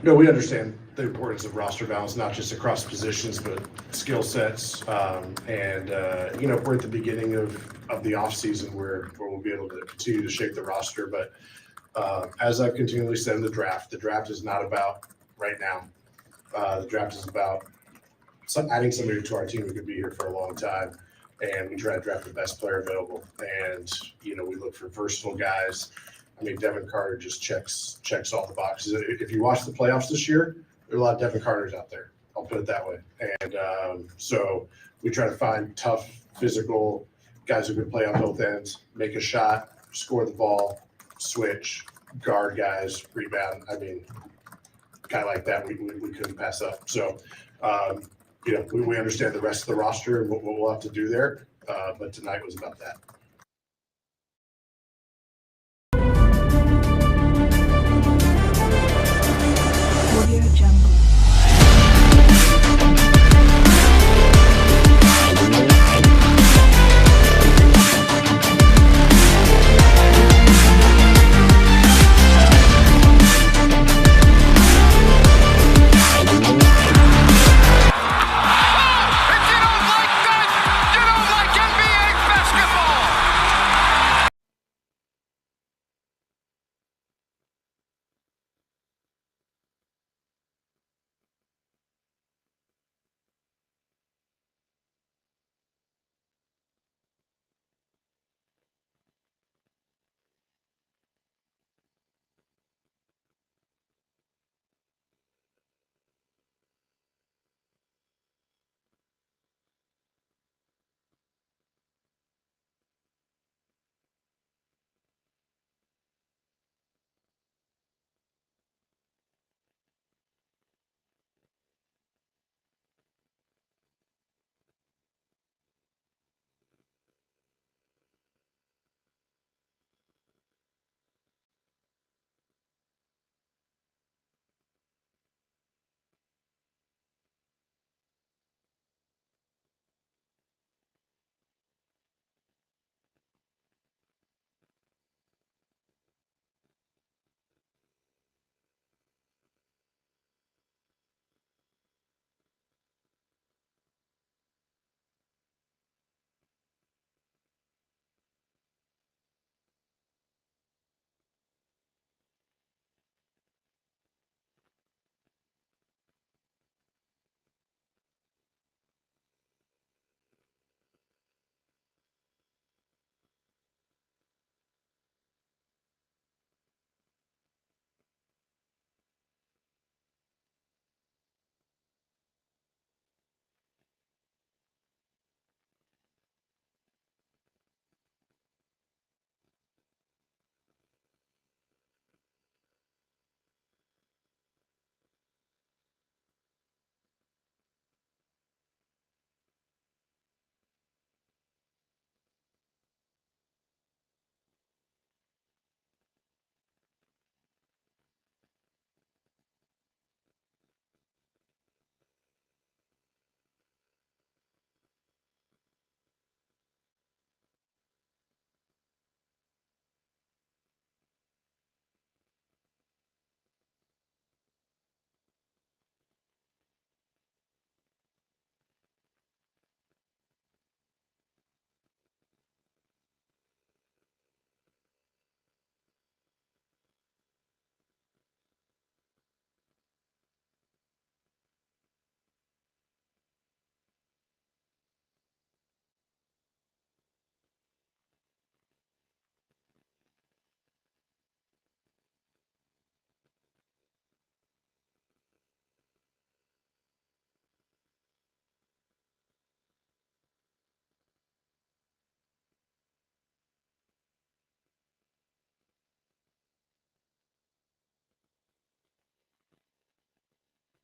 No, we understand the importance of roster balance, not just across positions, but skill sets. We're at the beginning of the offseason where we'll be able to continue to shape the roster. But as I've continually said in the draft is not about right now. The draft is about adding somebody to our team who could be here for a long time. And we try to draft the best player available. And, we look for versatile guys. I mean, Devin Carter just checks all the boxes. If you watch the playoffs this year, there are a lot of Devin Carters out there. I'll put it that way. And so we try to find tough, physical guys who can play on both ends, make a shot, score the ball, switch, guard guys, rebound. I mean, kind of like that, we couldn't pass up. So, we understand the rest of the roster and what we'll have to do there. But tonight was about that. Audio Jungle.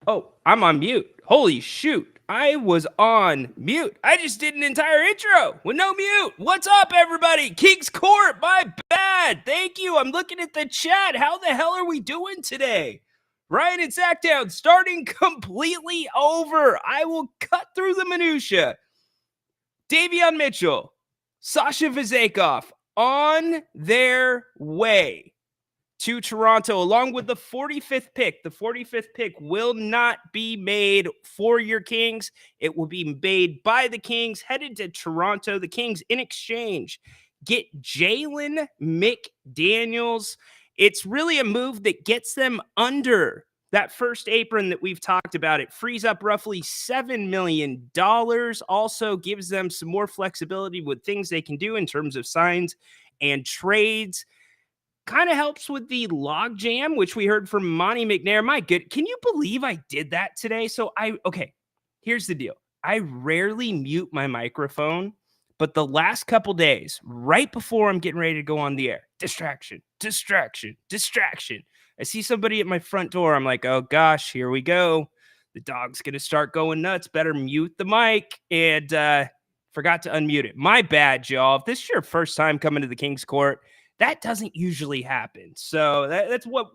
Oh, I'm on mute. Holy shoot. I was on mute. I just did an entire intro with no mute. What's up, everybody? King's Court, my bad. Thank you. I'm looking at the chat. How the hell are we doing today? Ryan and Sacktown starting completely over. I will cut through the minutia. Davion Mitchell, Sasha Vizekov on their way to Toronto, along with the 45th pick. The 45th pick will not be made for your Kings. It will be made by the Kings, headed to Toronto. The Kings, in exchange, get Jalen McDaniels. It's really a move that gets them under that first apron that we've talked about. It frees up roughly $7 million, also gives them some more flexibility with things they can do in terms of signs and trades. Kind of helps with the log jam, which we heard from Monty McNair. My good, can you believe I did that today? Okay, here's the deal. I rarely mute my microphone, but the last couple days, right before I'm getting ready to go on the air, distraction, distraction, distraction. I see somebody at my front door. I'm like, oh gosh, here we go. The dog's going to start going nuts. Better mute the mic. And forgot to unmute it. My bad, y'all. If this is your first time coming to the King's Court, that doesn't usually happen. So that's what,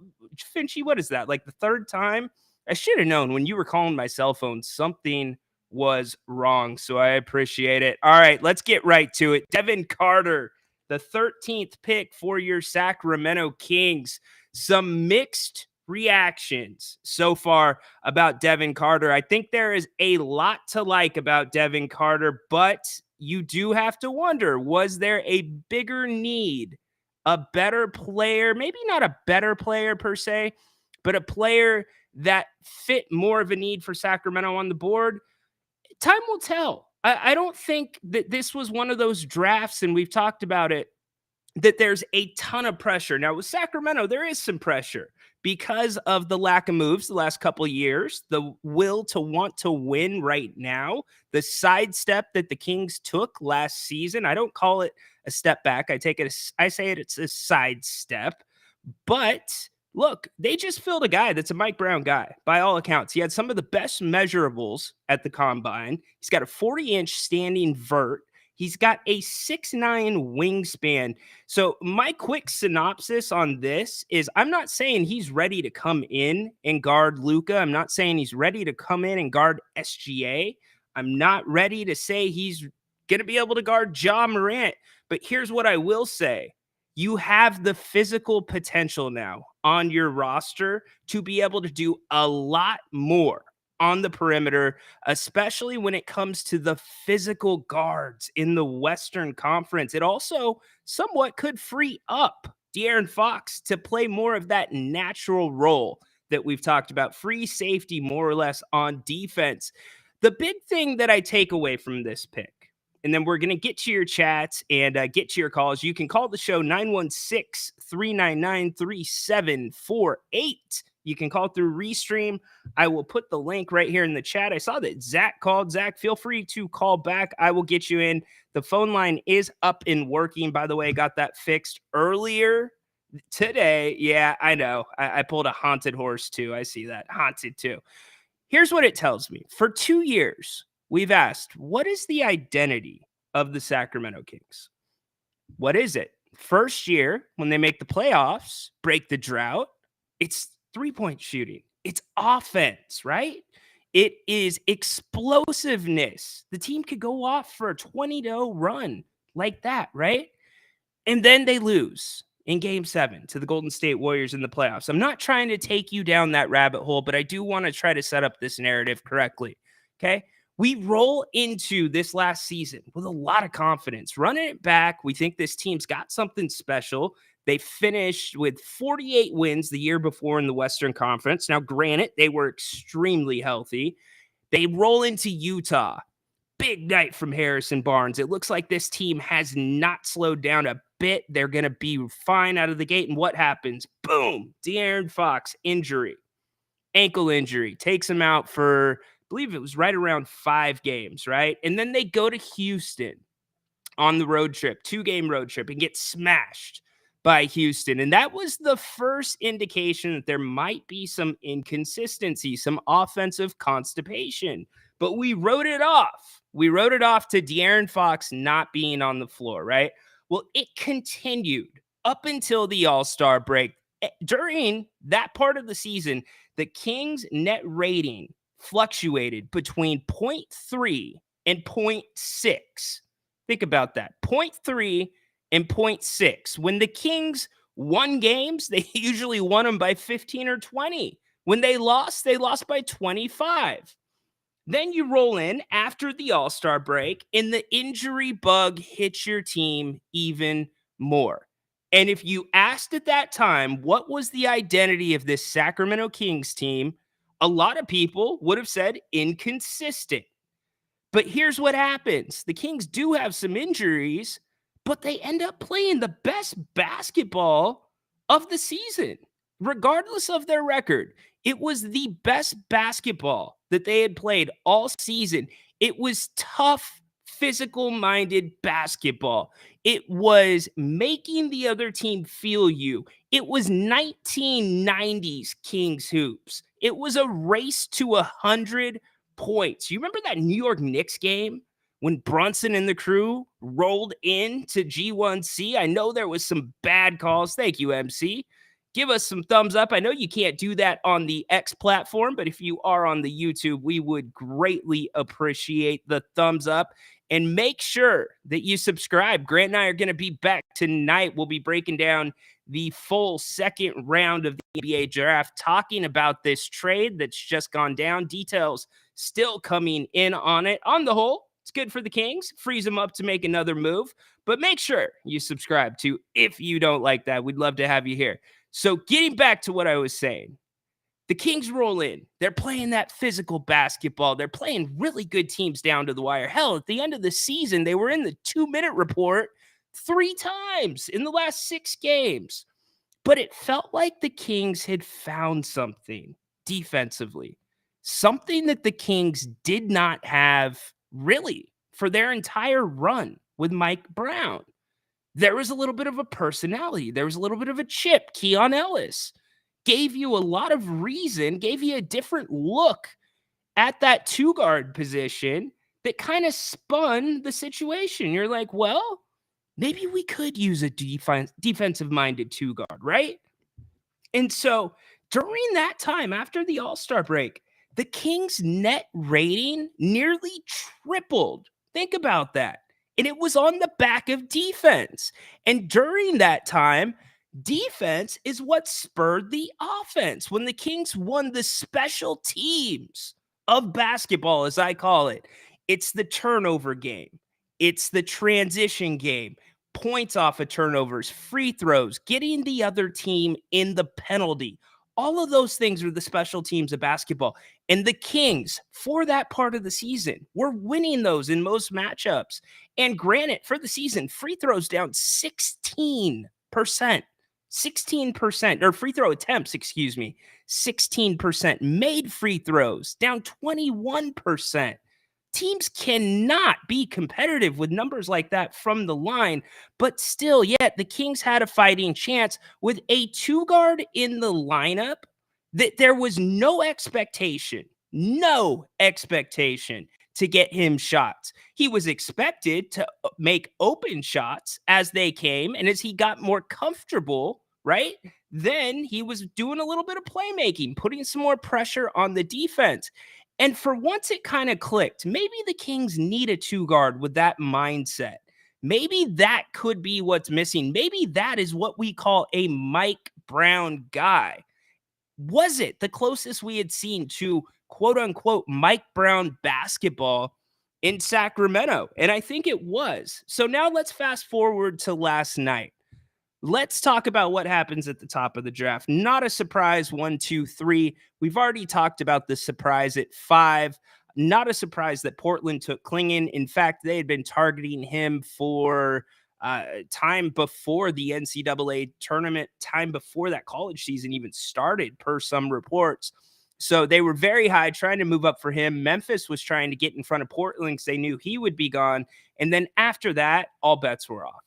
Finchy, what is that? Like the third time? I should have known when you were calling my cell phone, something was wrong. So I appreciate it. All right, let's get right to it. Devin Carter, the 13th pick for your Sacramento Kings. Some mixed reactions so far about Devin Carter. I think there is a lot to like about Devin Carter, but you do have to wonder, was there a bigger need? A better player, maybe not a better player per se, but a player that fit more of a need for Sacramento on the board? Time will tell. I don't think that this was one of those drafts, and we've talked about it, that there's a ton of pressure. Now, with Sacramento, there is some pressure because of the lack of moves the last couple of years, the will to want to win right now, the sidestep that the Kings took last season. I don't call it a step back. I say it's a sidestep. But look, they just filled a guy that's a Mike Brown guy, by all accounts. He had some of the best measurables at the combine. He's got a 40-inch standing vert. He's got a 6'9" wingspan. So my quick synopsis on this is I'm not saying he's ready to come in and guard Luka. I'm not saying he's ready to come in and guard SGA. I'm not ready to say he's going to be able to guard Ja Morant. But here's what I will say. You have the physical potential now on your roster to be able to do a lot more on the perimeter, especially when it comes to the physical guards in the Western Conference. It also somewhat could free up De'Aaron Fox to play more of that natural role that we've talked about, free safety more or less on defense. The big thing that I take away from this pick, and then we're going to get to your chats and get to your calls. You can call the show 916-399-3748. You can call through Restream. I will put the link right here in the chat. I saw that Zach called. Zach, feel free to call back. I will get you in. The phone line is up and working. By the way, I got that fixed earlier today. Yeah, I know. I pulled a haunted horse too. I see that. Haunted too. Here's what it tells me. For 2 years, we've asked, what is the identity of the Sacramento Kings? What is it? First year, when they make the playoffs, break the drought, it's three-point shooting. It's offense, right? It is explosiveness. The team could go off for a 20-0 run like that, right? And then they lose in Game 7 to the Golden State Warriors in the playoffs. I'm not trying to take you down that rabbit hole, but I do want to try to set up this narrative correctly, okay? We roll into this last season with a lot of confidence. Running it back, we think this team's got something special. They finished with 48 wins the year before in the Western Conference. Now, granted, they were extremely healthy. They roll into Utah. Big night from Harrison Barnes. It looks like this team has not slowed down a bit. They're going to be fine out of the gate. And what happens? Boom. De'Aaron Fox, injury. Ankle injury. Takes him out for, I believe it was right around 5 games, right? And then they go to Houston on the road trip, 2-game road trip, and get smashed by Houston. And that was the first indication that there might be some inconsistency, some offensive constipation. But we wrote it off. We wrote it off to De'Aaron Fox not being on the floor, right? Well, it continued up until the All-Star break. During that part of the season, the Kings' net rating fluctuated between 0.3 and 0.6. Think about that. 0.3 and 0.6. When the Kings won games, they usually won them by 15 or 20. When they lost by 25. Then you roll in after the All-Star break, and the injury bug hits your team even more. And if you asked at that time, what was the identity of this Sacramento Kings team, a lot of people would have said inconsistent. But here's what happens. The Kings do have some injuries, but they end up playing the best basketball of the season, regardless of their record. It was the best basketball that they had played all season. It was tough, physical minded basketball. It was making the other team feel you. It was 1990s Kings hoops. It was a race to 100 points. You remember that New York Knicks game when Brunson and the crew rolled into G1C? I know there was some bad calls. Thank you, MC. Give us some thumbs up. I know you can't do that on the X platform, but if you are on the YouTube, we would greatly appreciate the thumbs up. And make sure that you subscribe. Grant and I are going to be back tonight. We'll be breaking down the full second round of the NBA draft, talking about this trade that's just gone down. Details still coming in on it. On the whole, it's good for the Kings. Frees them up to make another move. But make sure you subscribe too if you don't like that. We'd love to have you here. So getting back to what I was saying, the Kings roll in. They're playing that physical basketball. They're playing really good teams down to the wire. Hell, at the end of the season, they were in the 2-minute report 3 times in the last 6 games. But it felt like the Kings had found something defensively, something that the Kings did not have really for their entire run with Mike Brown. There was a little bit of a personality. There was a little bit of a chip. Keon Ellis gave you a lot of reason, gave you a different look at that 2-guard position that kind of spun the situation. You're like, well, maybe we could use a defensive-minded 2-guard, right? And so during that time, after the All-Star break, the Kings' net rating nearly tripled. Think about that. And it was on the back of defense. And during that time, defense is what spurred the offense. When the Kings won the special teams of basketball, as I call it, it's the turnover game. It's the transition game, points off of turnovers, free throws, getting the other team in the penalty. All of those things are the special teams of basketball. And the Kings, for that part of the season, were winning those in most matchups. And granted, for the season, free throws down 16%. 16%, or free throw attempts, 16%. Made free throws, down 21%. Teams cannot be competitive with numbers like that from the line, but still, yet the Kings had a fighting chance with a 2-guard in the lineup that there was no expectation to get him shots. He was expected to make open shots as they came, and as he got more comfortable, right, then he was doing a little bit of playmaking, putting some more pressure on the defense. And for once it kind of clicked. Maybe the Kings need a 2-guard with that mindset. Maybe that could be what's missing. Maybe that is what we call a Mike Brown guy. Was it the closest we had seen to quote unquote Mike Brown basketball in Sacramento? And I think it was. So now let's fast forward to last night. Let's talk about what happens at the top of the draft. Not a surprise, 1, 2, 3. We've already talked about the surprise at 5. Not a surprise that Portland took Klingon. In fact, they had been targeting him for time before the NCAA tournament, time before that college season even started, per some reports. So they were very high, trying to move up for him. Memphis was trying to get in front of Portland because they knew he would be gone. And then after that, all bets were off.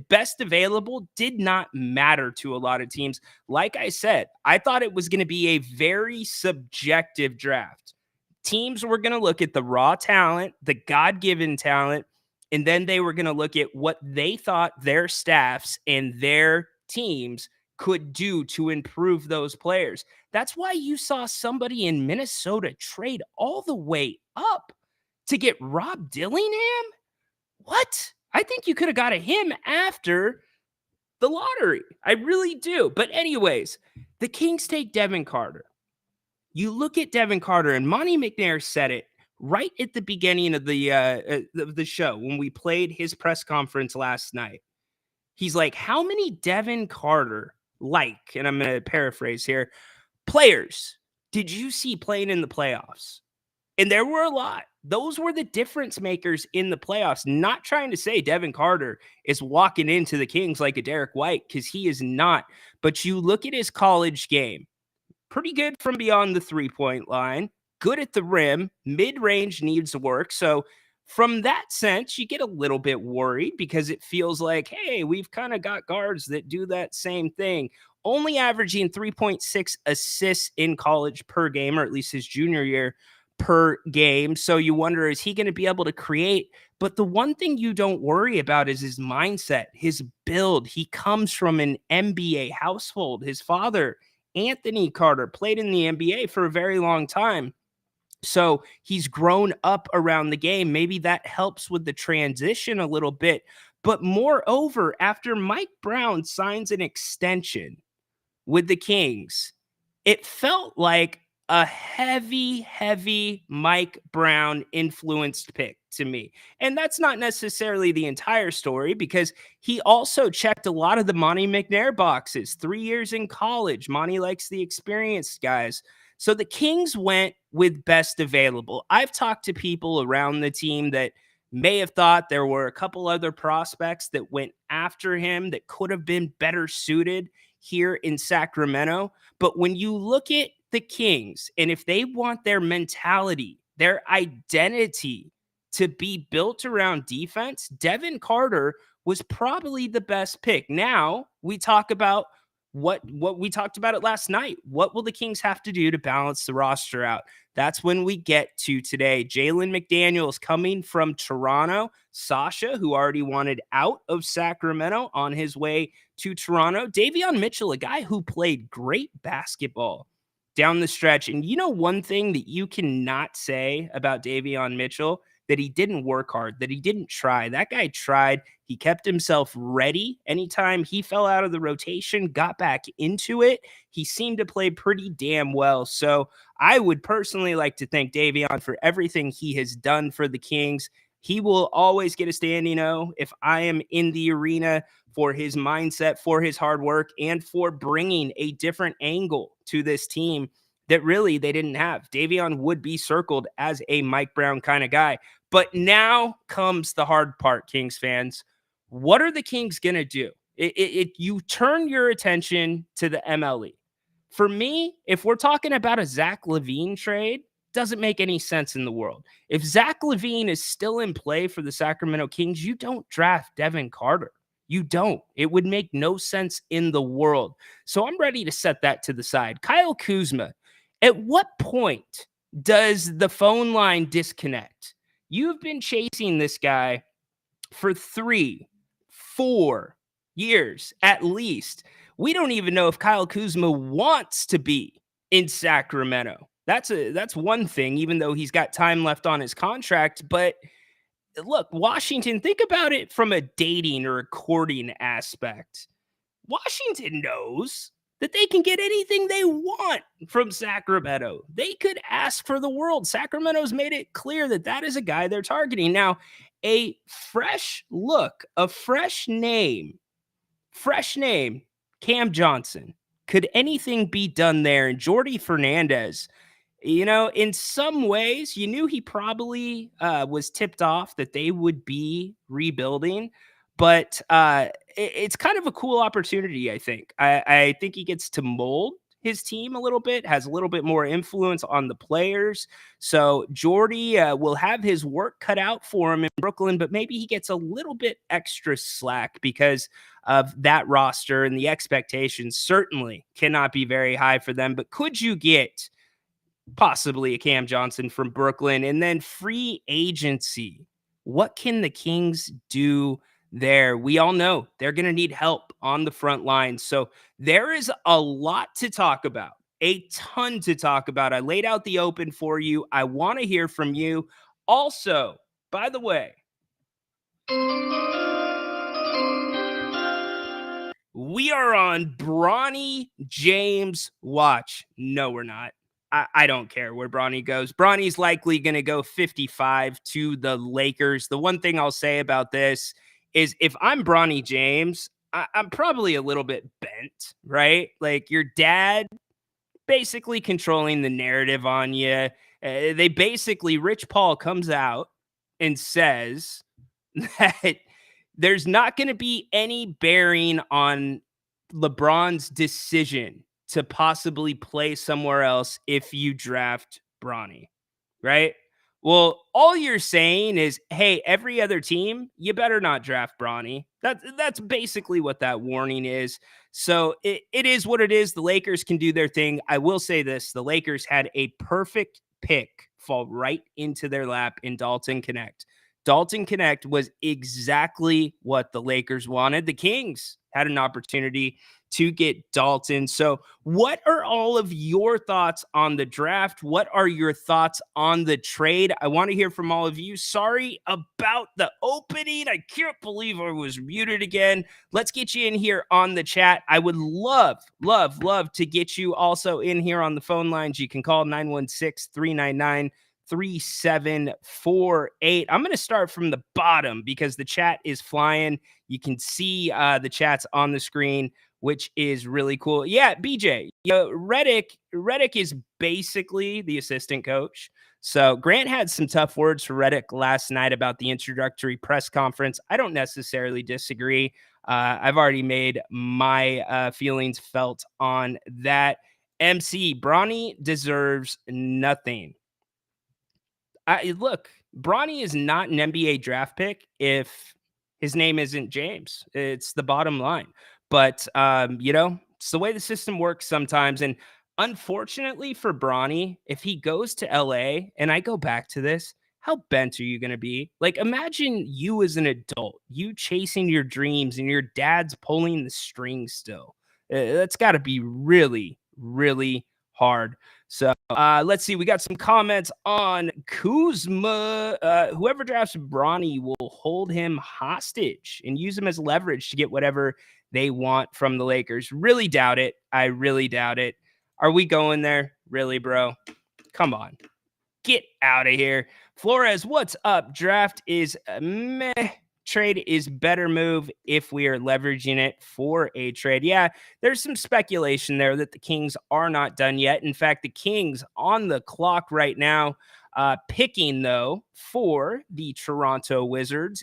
Best available did not matter to a lot of teams. Like I said, I thought it was going to be a very subjective draft. Teams were going to look at the raw talent, the God-given talent, and then they were going to look at what they thought their staffs and their teams could do to improve those players. That's why you saw somebody in Minnesota trade all the way up to get Rob Dillingham. What? I think you could have got him after the lottery. I really do. But anyways, the Kings take Devin Carter. You look at Devin Carter, and Monty McNair said it right at the beginning of the show when we played his press conference last night. He's like, how many Devin Carter, and I'm going to paraphrase here, players did you see playing in the playoffs? And there were a lot. Those were the difference makers in the playoffs. Not trying to say Devin Carter is walking into the Kings like a Derek White, because he is not. But you look at his college game, pretty good from beyond the three-point line, good at the rim, mid-range needs work. So from that sense, you get a little bit worried because it feels like, hey, we've kind of got guards that do that same thing. Only averaging 3.6 assists in college per game, or at least his junior year per game. So you wonder, is he going to be able to create? But the one thing you don't worry about is his mindset, his build. He comes from an NBA household. His father, Anthony Carter, played in the NBA for a very long time. So he's grown up around the game. Maybe that helps with the transition a little bit. But moreover, after Mike Brown signs an extension with the Kings, it felt like a heavy Mike Brown influenced pick to me. And that's not necessarily the entire story, because he also checked a lot of the Monty McNair boxes. 3 years in college. Monty likes the experienced guys. So the Kings went with best available. I've talked to people around the team that may have thought there were a couple other prospects that went after him that could have been better suited here in Sacramento. But when you look at the Kings, and if they want their mentality, their identity to be built around defense, Devin Carter was probably the best pick. Now we talk about what we talked about it last night. What will the Kings have to do to balance the roster out? That's when we get to today. Jalen McDaniels coming from Toronto. Sasha, who already wanted out of Sacramento, on his way to Toronto. Davion Mitchell, a guy who played great basketball down the stretch. And you know, one thing that you cannot say about Davion Mitchell, that he didn't work hard, that he didn't try. That guy tried. He kept himself ready. Anytime he fell out of the rotation, got back into it, he seemed to play pretty damn well. So I would personally like to thank Davion for everything he has done for the Kings. He will always get a standing O if I am in the arena, for his mindset, for his hard work, and for bringing a different angle to this team that really they didn't have. Davion would be circled as a Mike Brown kind of guy. But now comes the hard part, Kings fans. What are the Kings going to do? You turn your attention to the MLE. For me, if we're talking about a Zach LaVine trade, doesn't make any sense in the world. If Zach LaVine is still in play for the Sacramento Kings, you don't draft Devin Carter. You don't. It would make no sense in the world. So I'm ready to set that to the side. Kyle Kuzma, at what point does the phone line disconnect? You've been chasing this guy for 3-4 years at least. We don't even know if Kyle Kuzma wants to be in Sacramento. That's one thing, even though he's got time left on his contract. But look, Washington, think about it from a dating or a courting aspect. Washington knows that they can get anything they want from Sacramento. They could ask for the world. Sacramento's made it clear that that is a guy they're targeting. Now, a fresh look, a fresh name, Cam Johnson. Could anything be done there? And Jordy Fernandez, you know, in some ways, you knew he probably was tipped off that they would be rebuilding. But it's kind of a cool opportunity, I think. I think he gets to mold his team a little bit, has a little bit more influence on the players. So Jordy will have his work cut out for him in Brooklyn, but maybe he gets a little bit extra slack because of that roster, and the expectations certainly cannot be very high for them. But could you get possibly a Cam Johnson from Brooklyn? And then free agency, what can the Kings do there? We all know they're going to need help on the front line. So there is a lot to talk about, a ton to talk about. I laid out the open for you. I want to hear from you. Also, by the way, We are on Bronny James watch. No, we're not. I don't care where Bronny goes. Bronny's likely going to go 55 to the Lakers. The one thing I'll say about this is if I'm Bronny James, I'm probably a little bit bent, right? Like your dad basically controlling the narrative on you. They basically, Rich Paul comes out and says that there's not going to be any bearing on LeBron's decision to possibly play somewhere else if you draft Bronny, right? Well, all you're saying is, hey, every other team, you better not draft Bronny. That's basically what that warning is. So it is what it is. The Lakers can do their thing. I will say this: the Lakers had a perfect pick fall right into their lap in Dalton Connect. Dalton Connect was exactly what the Lakers wanted. The Kings had an opportunity to get Dalton. So, what are all of your thoughts on the draft? What are your thoughts on the trade? I want to hear from all of you. Sorry about the opening. I can't believe I was muted again. Let's get you in here on the chat. I would love to get you also in here on the phone lines. You can call 916 399 3748. I'm going to start from the bottom because the chat is flying. You can see the chats on the screen, which is really cool. Yeah, BJ, Redick is basically the assistant coach. So Grant had some tough words for Redick last night about the introductory press conference. I don't necessarily disagree. I've already made my feelings felt on that. MC, Bronny deserves nothing. Look, Bronny is not an NBA draft pick if his name isn't James. It's the bottom line. But it's the way the system works sometimes. And unfortunately for Bronny, if he goes to LA, and I go back to this, how bent are you going to be? Like, imagine you as an adult, you chasing your dreams, and your dad's pulling the strings still. That's got to be really, really hard. So let's see. We got some comments on Kuzma. Whoever drafts Bronny will hold him hostage and use him as leverage to get whatever they want from the Lakers. Really doubt it. I really doubt it. Are we going there? Really, bro? Come on. Get out of here. Flores, what's up? Draft is meh. Trade is better move if we are leveraging it for a trade. Yeah, there's some speculation there that the Kings are not done yet. In fact, the Kings on the clock right now, picking though for the Toronto Raptors.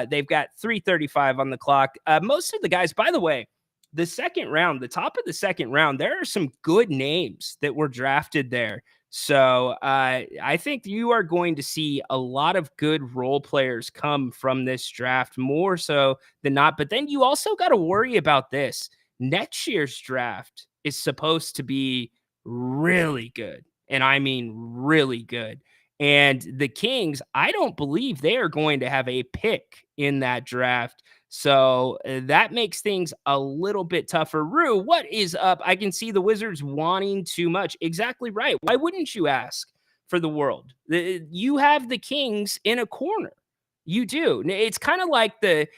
They've got 3:35 on the clock. Most of the guys, by the way, the second round, the top of the second round, there are some good names that were drafted there. So I think you are going to see a lot of good role players come from this draft, more so than not. But then you also got to worry about this. Next year's draft is supposed to be really good. And I mean really good. And the Kings, I don't believe they are going to have a pick in that draft. So that makes things a little bit tougher. Rue, what is up? I can see the Wizards wanting too much. Exactly right. Why wouldn't you ask for the world? You have the Kings in a corner. You do. It's kind of like the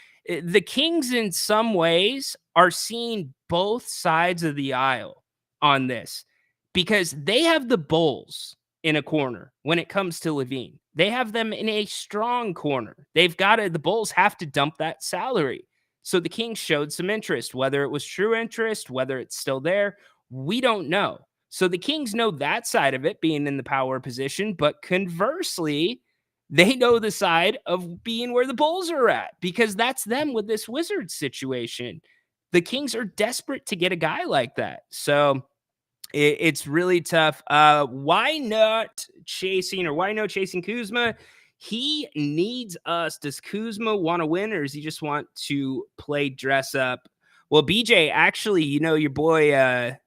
Kings in some ways are seeing both sides of the aisle on this because they have the Bulls in a corner when it comes to Levine. They have them in a strong corner. The Bulls have to dump that salary. So the Kings showed some interest, whether it was true interest, whether it's still there, we don't know. So the Kings know that side of it being in the power position, but conversely, they know the side of being where the Bulls are at because that's them with this Wizards situation. The Kings are desperate to get a guy like that. So it's really tough. Why no chasing Kuzma? He needs us. Does Kuzma want to win, or does he just want to play dress up? Well, BJ, actually, your boy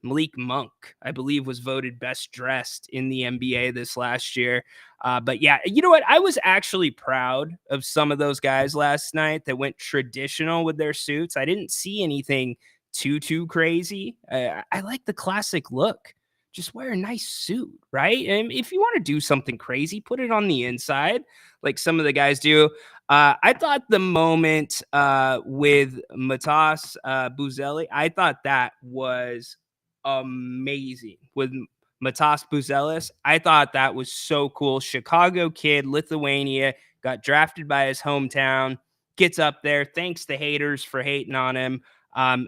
Malik Monk, I believe, was voted best dressed in the NBA this last year. But yeah, you know what? I was actually proud of some of those guys last night that went traditional with their suits. I didn't see anything too crazy. I like the classic look. Just wear a nice suit, right? And if you want to do something crazy, put it on the inside like some of the guys do. I thought the moment with Matas Buzeli, I thought that was amazing. With Matas Buzelis, I thought that was so cool. Chicago kid, Lithuania, got drafted by his hometown, gets up there. Thanks to haters for hating on him.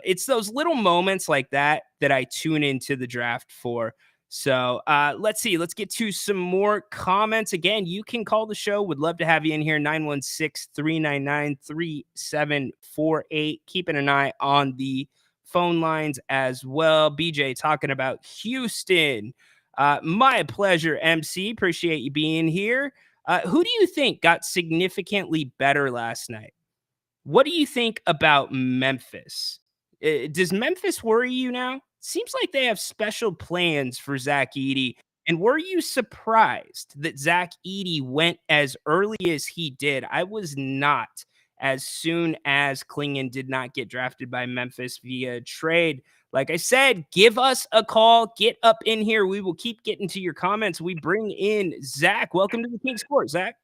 It's those little moments like that that I tune into the draft for. So let's see. Let's get to some more comments. Again, you can call the show. Would love to have you in here. 916-399-3748. Keeping an eye on the phone lines as well. BJ talking about Houston. My pleasure, MC. Appreciate you being here. Who do you think got significantly better last night? What do you think about Memphis? Does Memphis worry you now? Seems like they have special plans for Zach Edey. And were you surprised that Zach Edey went as early as he did? I was not, as soon as Klingon did not get drafted by Memphis via trade. Like I said, give us a call. Get up in here. We will keep getting to your comments. We bring in Zach. Welcome to the King's Court, Zach.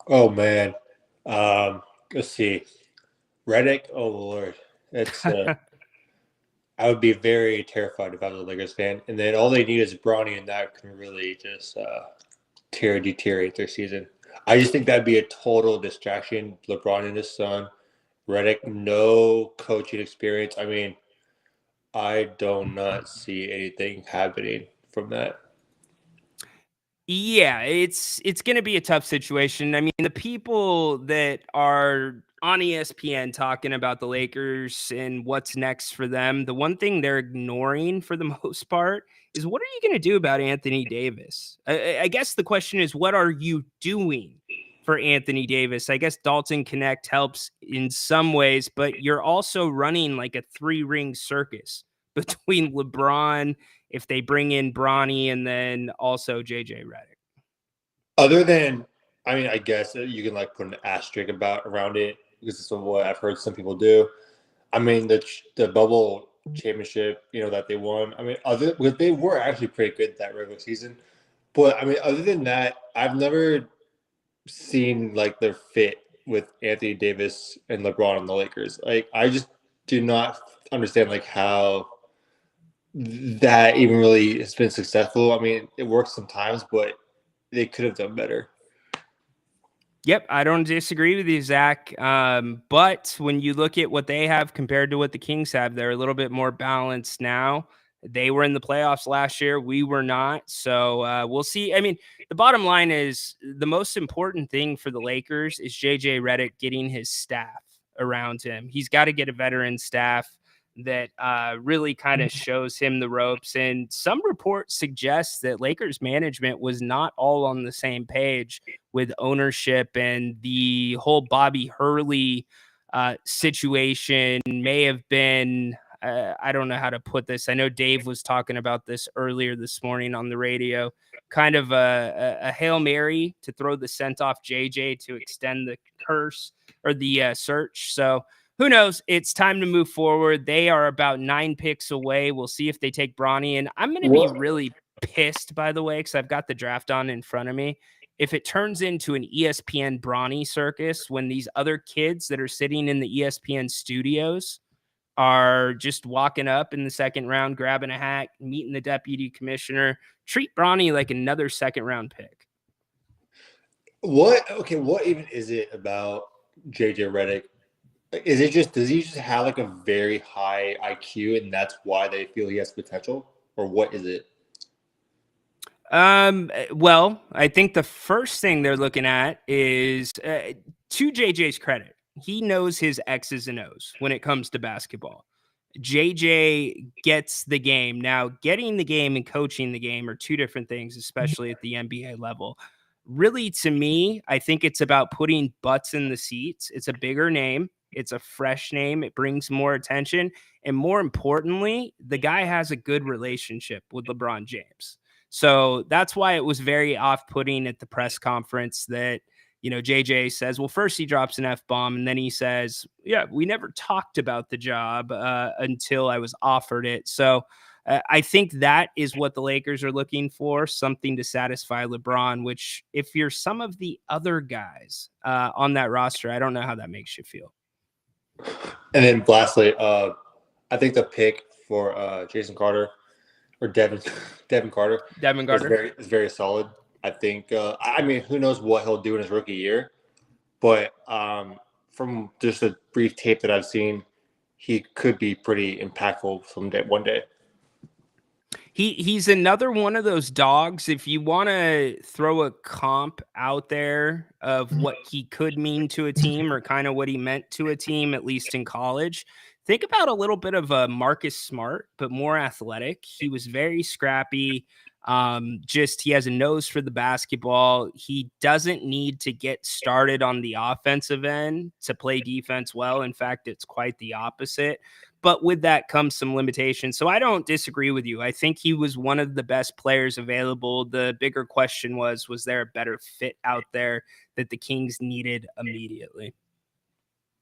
Oh man, let's see. Reddick, oh Lord, it's I would be very terrified if I was a Lakers fan. And then all they need is Bronny, and that can really just deteriorate their season. I just think that'd be a total distraction. LeBron and his son, Reddick, no coaching experience. I mean, I do not see anything happening from that. Yeah, it's going to be a tough situation. I mean, the people that are on ESPN talking about the Lakers and what's next for them, the one thing they're ignoring for the most part is, what are you going to do about Anthony Davis? I guess the question is, what are you doing for Anthony Davis? I guess Dalton Connect helps in some ways, but you're also running like a 3-ring circus between LeBron, if they bring in Bronny, and then also JJ Redick. Other than, I mean, I guess you can like put an asterisk around it, because it's what I've heard some people do. I mean, the bubble championship, that they won. I mean, because they were actually pretty good that regular season. But I mean, other than that, I've never seen like their fit with Anthony Davis and LeBron on the Lakers. Like, I just do not understand like how that even really has been successful. I mean, it works sometimes, but they could have done better. Yep, I don't disagree with you, Zach. But when you look at what they have compared to what the Kings have, they're a little bit more balanced now. They were in the playoffs last year. We were not. So we'll see. I mean, the bottom line is the most important thing for the Lakers is JJ Redick getting his staff around him. He's got to get a veteran staff that really kind of shows him the ropes. And some reports suggest that Lakers management was not all on the same page with ownership, and the whole Bobby Hurley situation may have been, I don't know how to put this. I know Dave was talking about this earlier this morning on the radio, kind of a Hail Mary to throw the scent off JJ to extend the curse or the search. So who knows? It's time to move forward. They are about 9 picks away. We'll see if they take Bronny. And I'm going to be really pissed, by the way, because I've got the draft on in front of me, if it turns into an ESPN Bronny circus when these other kids that are sitting in the ESPN studios are just walking up in the second round, grabbing a hat, meeting the deputy commissioner. Treat Bronny like another second-round pick. What even is it about JJ Redick? Is it just, does he just have like a very high IQ and that's why they feel he has potential? Or what is it? Well, I think the first thing they're looking at is, to JJ's credit, he knows his X's and O's when it comes to basketball. JJ gets the game. Now, getting the game and coaching the game are two different things, especially at the NBA level. Really, to me, I think it's about putting butts in the seats. It's a bigger name. It's a fresh name. It brings more attention. And more importantly, the guy has a good relationship with LeBron James. So that's why it was very off-putting at the press conference that, JJ says, well, first he drops an F-bomb, and then he says, yeah, we never talked about the job until I was offered it. So I think that is what the Lakers are looking for, something to satisfy LeBron, which if you're some of the other guys on that roster, I don't know how that makes you feel. And then lastly, I think the pick for Jason Carter or Devin Carter Devin Carter. is very solid. I think. I mean, who knows what he'll do in his rookie year, but from just a brief tape that I've seen, he could be pretty impactful one day. He's another one of those dogs. If you want to throw a comp out there of what he could mean to a team or kind of what he meant to a team, at least in college, think about a little bit of a Marcus Smart, but more athletic. He was very scrappy. He has a nose for the basketball. He doesn't need to get started on the offensive end to play defense well. In fact, it's quite the opposite. But with that comes some limitations. So I don't disagree with you. I think he was one of the best players available. The bigger question was there a better fit out there that the Kings needed immediately?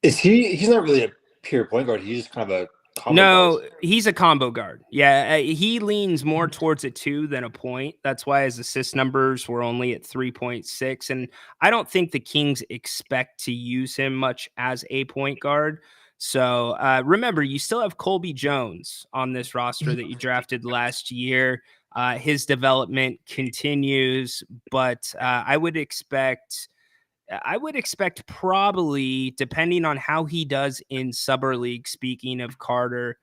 He's not really a pure point guard. He's just kind of a combo guard. He's a combo guard. Yeah, he leans more towards a 2 than a point. That's why his assist numbers were only at 3.6. And I don't think the Kings expect to use him much as a point guard. So remember, you still have Colby Jones on this roster that you drafted last year. His development continues, but I would expect probably, depending on how he does in Summer League, speaking of Carter,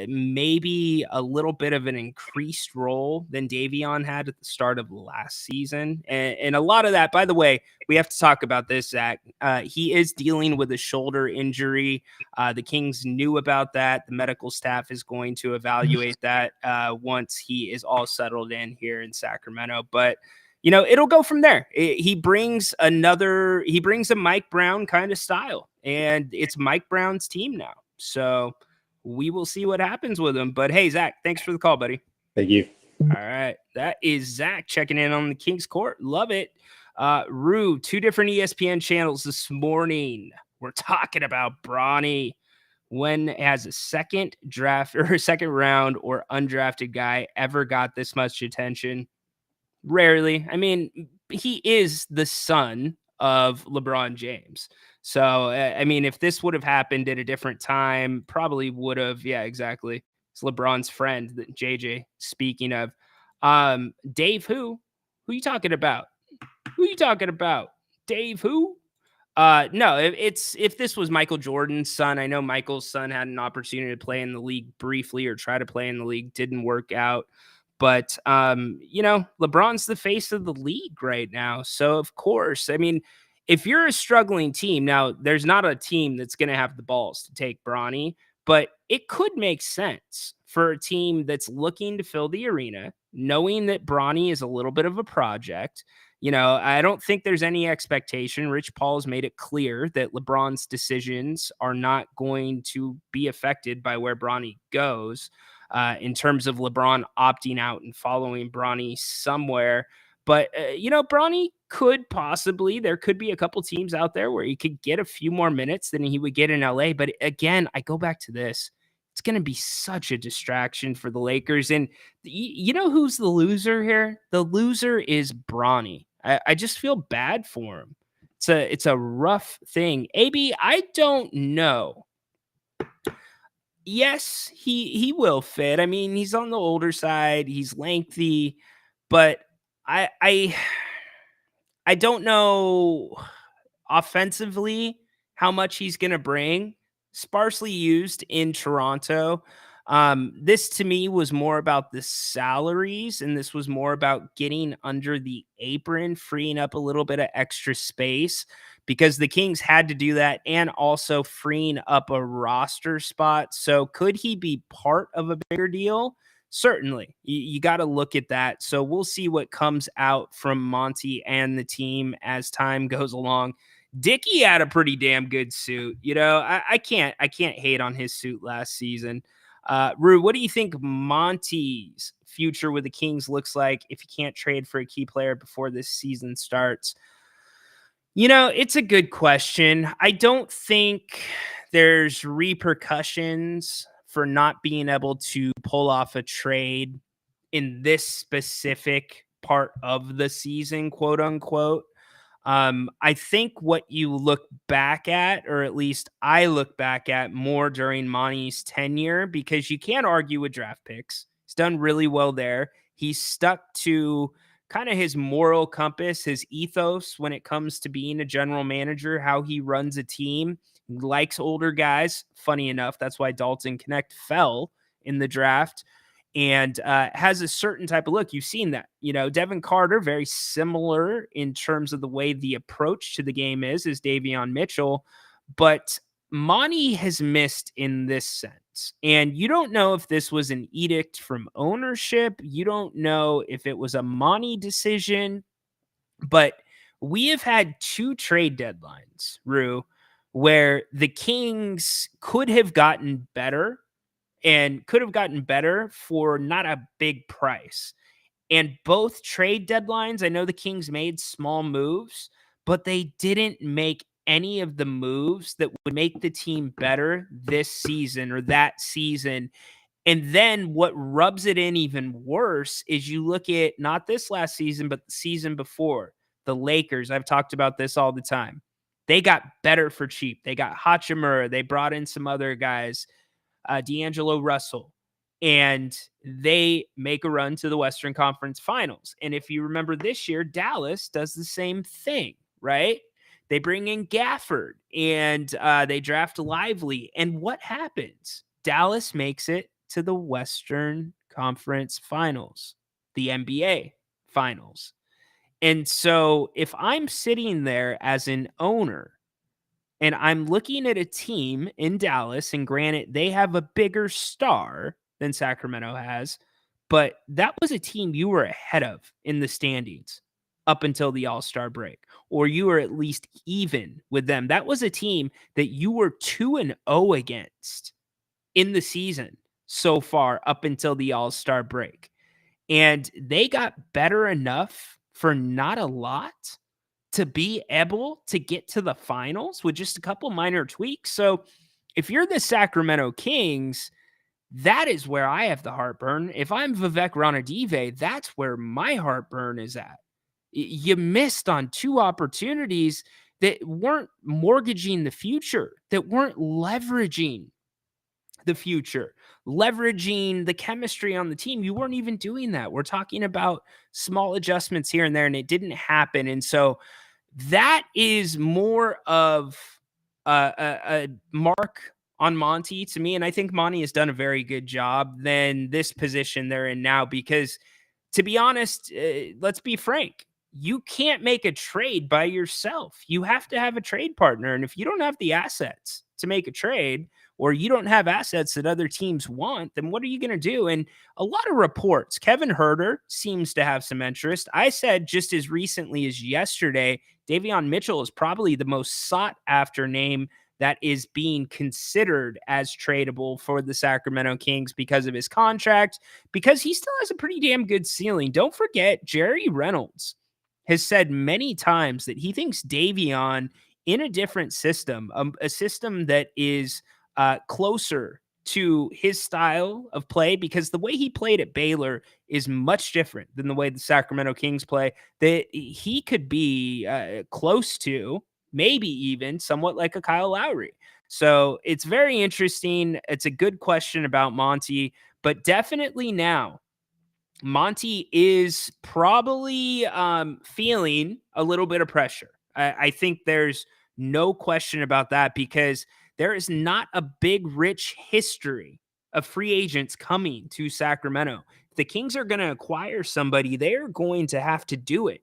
maybe a little bit of an increased role than Davion had at the start of last season. And a lot of that, by the way, we have to talk about this, Zach. He is dealing with a shoulder injury. The Kings knew about that. The medical staff is going to evaluate that once he is all settled in here in Sacramento. But it'll go from there. He brings a Mike Brown kind of style, and it's Mike Brown's team now. So we will see what happens with him. But hey, Zach, thanks for the call, buddy. Thank you. All right. That is Zach checking in on the Kings Court. Love it. Rue, 2 different ESPN channels this morning. We're talking about Bronny when has a second round or undrafted guy ever got this much attention. Rarely. I mean, he is the son of LeBron James. So, I mean, if this would have happened at a different time, probably would have. Yeah, exactly. It's LeBron's friend, that JJ, speaking of. Dave who? Who you talking about? Dave who? No, if this was Michael Jordan's son, I know Michael's son had an opportunity to play in the league briefly or try to play in the league, didn't work out. But, LeBron's the face of the league right now. So, of course, I mean, if you're a struggling team, now there's not a team that's going to have the balls to take Bronny, but it could make sense for a team that's looking to fill the arena, knowing that Bronny is a little bit of a project. I don't think there's any expectation. Rich Paul's made it clear that LeBron's decisions are not going to be affected by where Bronny goes. In terms of LeBron opting out and following Bronny somewhere. But, Bronny there could be a couple teams out there where he could get a few more minutes than he would get in LA. But again, I go back to this. It's going to be such a distraction for the Lakers. And you know who's the loser here? The loser is Bronny. I just feel bad for him. It's a rough thing. AB, I don't know. Yes, he will fit. I mean, he's on the older side. He's lengthy, but I don't know offensively how much he's going to bring. Sparsely used in Toronto. This to me was more about the salaries, and this was more about getting under the apron, freeing up a little bit of extra space, because the Kings had to do that, and also freeing up a roster spot. So could he be part of a bigger deal? Certainly. You got to look at that. So we'll see what comes out from Monty and the team as time goes along. Dickie had a pretty damn good suit. I can't hate on his suit last season. Rue, what do you think Monty's future with the Kings looks like if he can't trade for a key player before this season starts? It's a good question. I don't think there's repercussions for not being able to pull off a trade in this specific part of the season, quote unquote. I think what you look back at, or at least I look back at more during Monty's tenure, because you can't argue with draft picks. He's done really well there. He's stuck to kind of his moral compass, his ethos when it comes to being a general manager, how he runs a team. He likes older guys. Funny enough, that's why Dalton Connect fell in the draft, and has a certain type of look. You've seen that. Devin Carter, very similar in terms of the way the approach to the game is Davion Mitchell, but Monty has missed in this sense. And you don't know if this was an edict from ownership. You don't know if it was a Monty decision, but we have had 2 trade deadlines, Rue, where the Kings could have gotten better for not a big price. And both trade deadlines, I know the Kings made small moves, but they didn't make any of the moves that would make the team better this season or that season. And then what rubs it in even worse is you look at not this last season, but the season before, the Lakers. I've talked about this all the time. They got better for cheap. They got Hachimura. They brought in some other guys, D'Angelo Russell, and they make a run to the Western Conference Finals. And if you remember this year, Dallas does the same thing, right? They bring in Gafford and they draft Lively. And what happens? Dallas makes it to the Western Conference Finals, the NBA Finals. And so if I'm sitting there as an owner and I'm looking at a team in Dallas, and granted, they have a bigger star than Sacramento has, but that was a team you were ahead of in the standings up until the All-Star break, or you were at least even with them. That was a team that you were 2-0 against in the season so far up until the All-Star break. And they got better enough for not a lot to be able to get to the finals with just a couple minor tweaks. So if you're the Sacramento Kings, that is where I have the heartburn. If I'm Vivek Ranadive, that's where my heartburn is at. You missed on 2 opportunities that weren't mortgaging the future, that weren't leveraging the future, leveraging the chemistry on the team. You weren't even doing that. We're talking about small adjustments here and there, and it didn't happen. And so that is more of a mark on Monty to me. And I think Monty has done a very good job than this position they're in now, because to be honest, let's be frank, you can't make a trade by yourself. You have to have a trade partner. And if you don't have the assets to make a trade, or you don't have assets that other teams want, then what are you going to do? And a lot of reports, Kevin Huerter seems to have some interest. I said just as recently as yesterday, Davion Mitchell is probably the most sought after name that is being considered as tradable for the Sacramento Kings because of his contract, because he still has a pretty damn good ceiling. Don't forget, Jerry Reynolds has said many times that he thinks Davion in a different system, a system that is closer to his style of play, because the way he played at Baylor is much different than the way the Sacramento Kings play, that he could be close to, maybe even somewhat like a Kyle Lowry. So it's very interesting. It's a good question about Monty, but definitely now Monty is probably feeling a little bit of pressure. I think there's no question about that, because there is not a big, rich history of free agents coming to Sacramento. If the Kings are going to acquire somebody, they are going to have to do it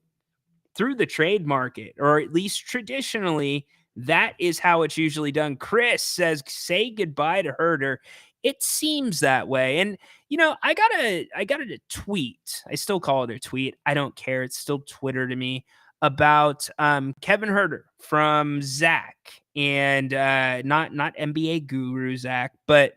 through the trade market, or at least traditionally, that is how it's usually done. Chris says, say goodbye to Herter. It seems that way. And, I got a tweet. I still call it a tweet. I don't care. It's still Twitter to me, about Kevin Huerter from Zach, and not NBA guru Zach, but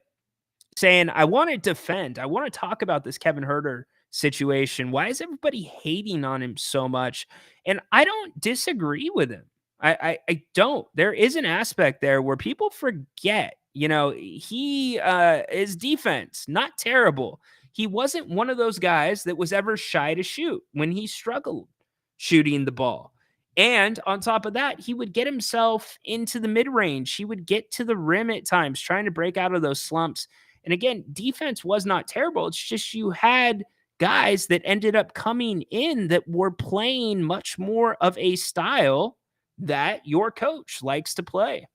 saying, I want to defend. I want to talk about this Kevin Huerter situation. Why is everybody hating on him so much? And I don't disagree with him. I don't. There is an aspect there where people forget, his defense, not terrible. He wasn't one of those guys that was ever shy to shoot when he struggled shooting the ball. And on top of that, he would get himself into the mid range. He would get to the rim at times, trying to break out of those slumps. And again, defense was not terrible. It's just you had guys that ended up coming in that were playing much more of a style that your coach likes to play.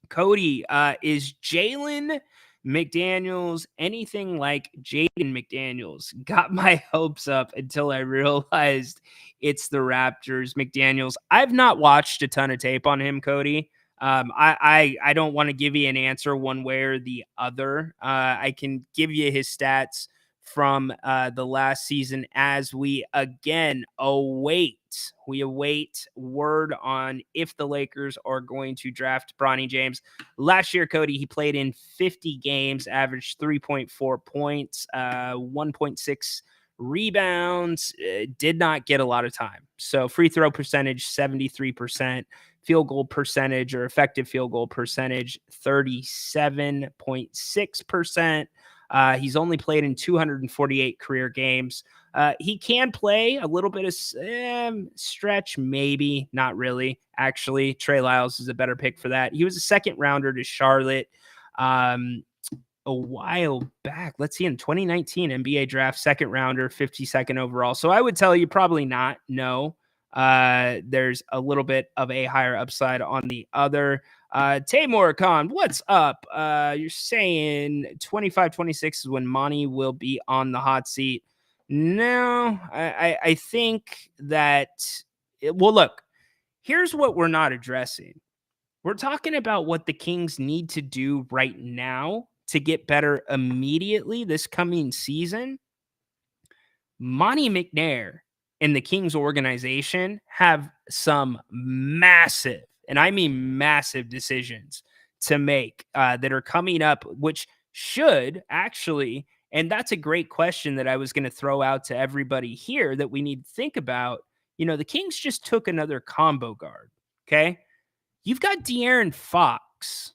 Cody, is Jalen McDaniels anything like Jaden McDaniels? Got my hopes up until I realized it's the Raptors. McDaniels, I've not watched a ton of tape on him, Cody. I don't want to give you an answer one way or the other. I can give you his stats from the last season as we again await word on if the Lakers are going to draft Bronny James. Last year, Cody, he played in 50 games, averaged 3.4 points, 1.6 rebounds, did not get a lot of time. So free throw percentage, 73%, field goal percentage or effective field goal percentage, 37.6%. He's only played in 248 career games. He can play a little bit of stretch, maybe, not really. Actually, Trey Lyles is a better pick for that. He was a second rounder to Charlotte a while back. Let's see, in 2019 NBA draft, second rounder, 52nd overall. So I would tell you probably not. No, there's a little bit of a higher upside on the other. Taymor Khan, what's up? You're saying 25-26 is when Monty will be on the hot seat. No, I think that look, here's what we're not addressing. We're talking about what the Kings need to do right now to get better immediately this coming season. Monty McNair and the Kings organization have some massive, and I mean massive, decisions to make that are coming up, which should actually, and that's a great question that I was going to throw out to everybody here that we need to think about. The Kings just took another combo guard, okay? You've got De'Aaron Fox.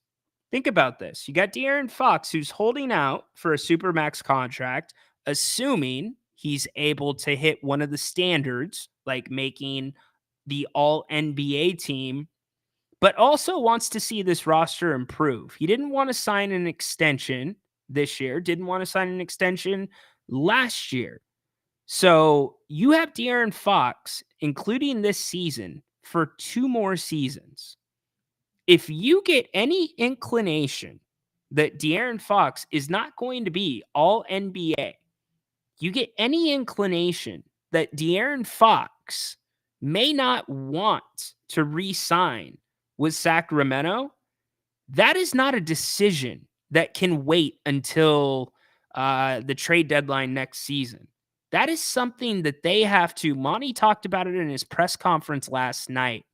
Think about this. You got De'Aaron Fox, who's holding out for a supermax contract, assuming he's able to hit one of the standards, like making the all-NBA team, but also wants to see this roster improve. He didn't want to sign an extension this year, didn't want to sign an extension last year. So you have De'Aaron Fox, including this season, for 2 more seasons. If you get any inclination that De'Aaron Fox is not going to be all NBA, you get any inclination that De'Aaron Fox may not want to re-sign with Sacramento, that is not a decision that can wait until the trade deadline next season. That is something that they have to. Monty talked about it in his press conference last night.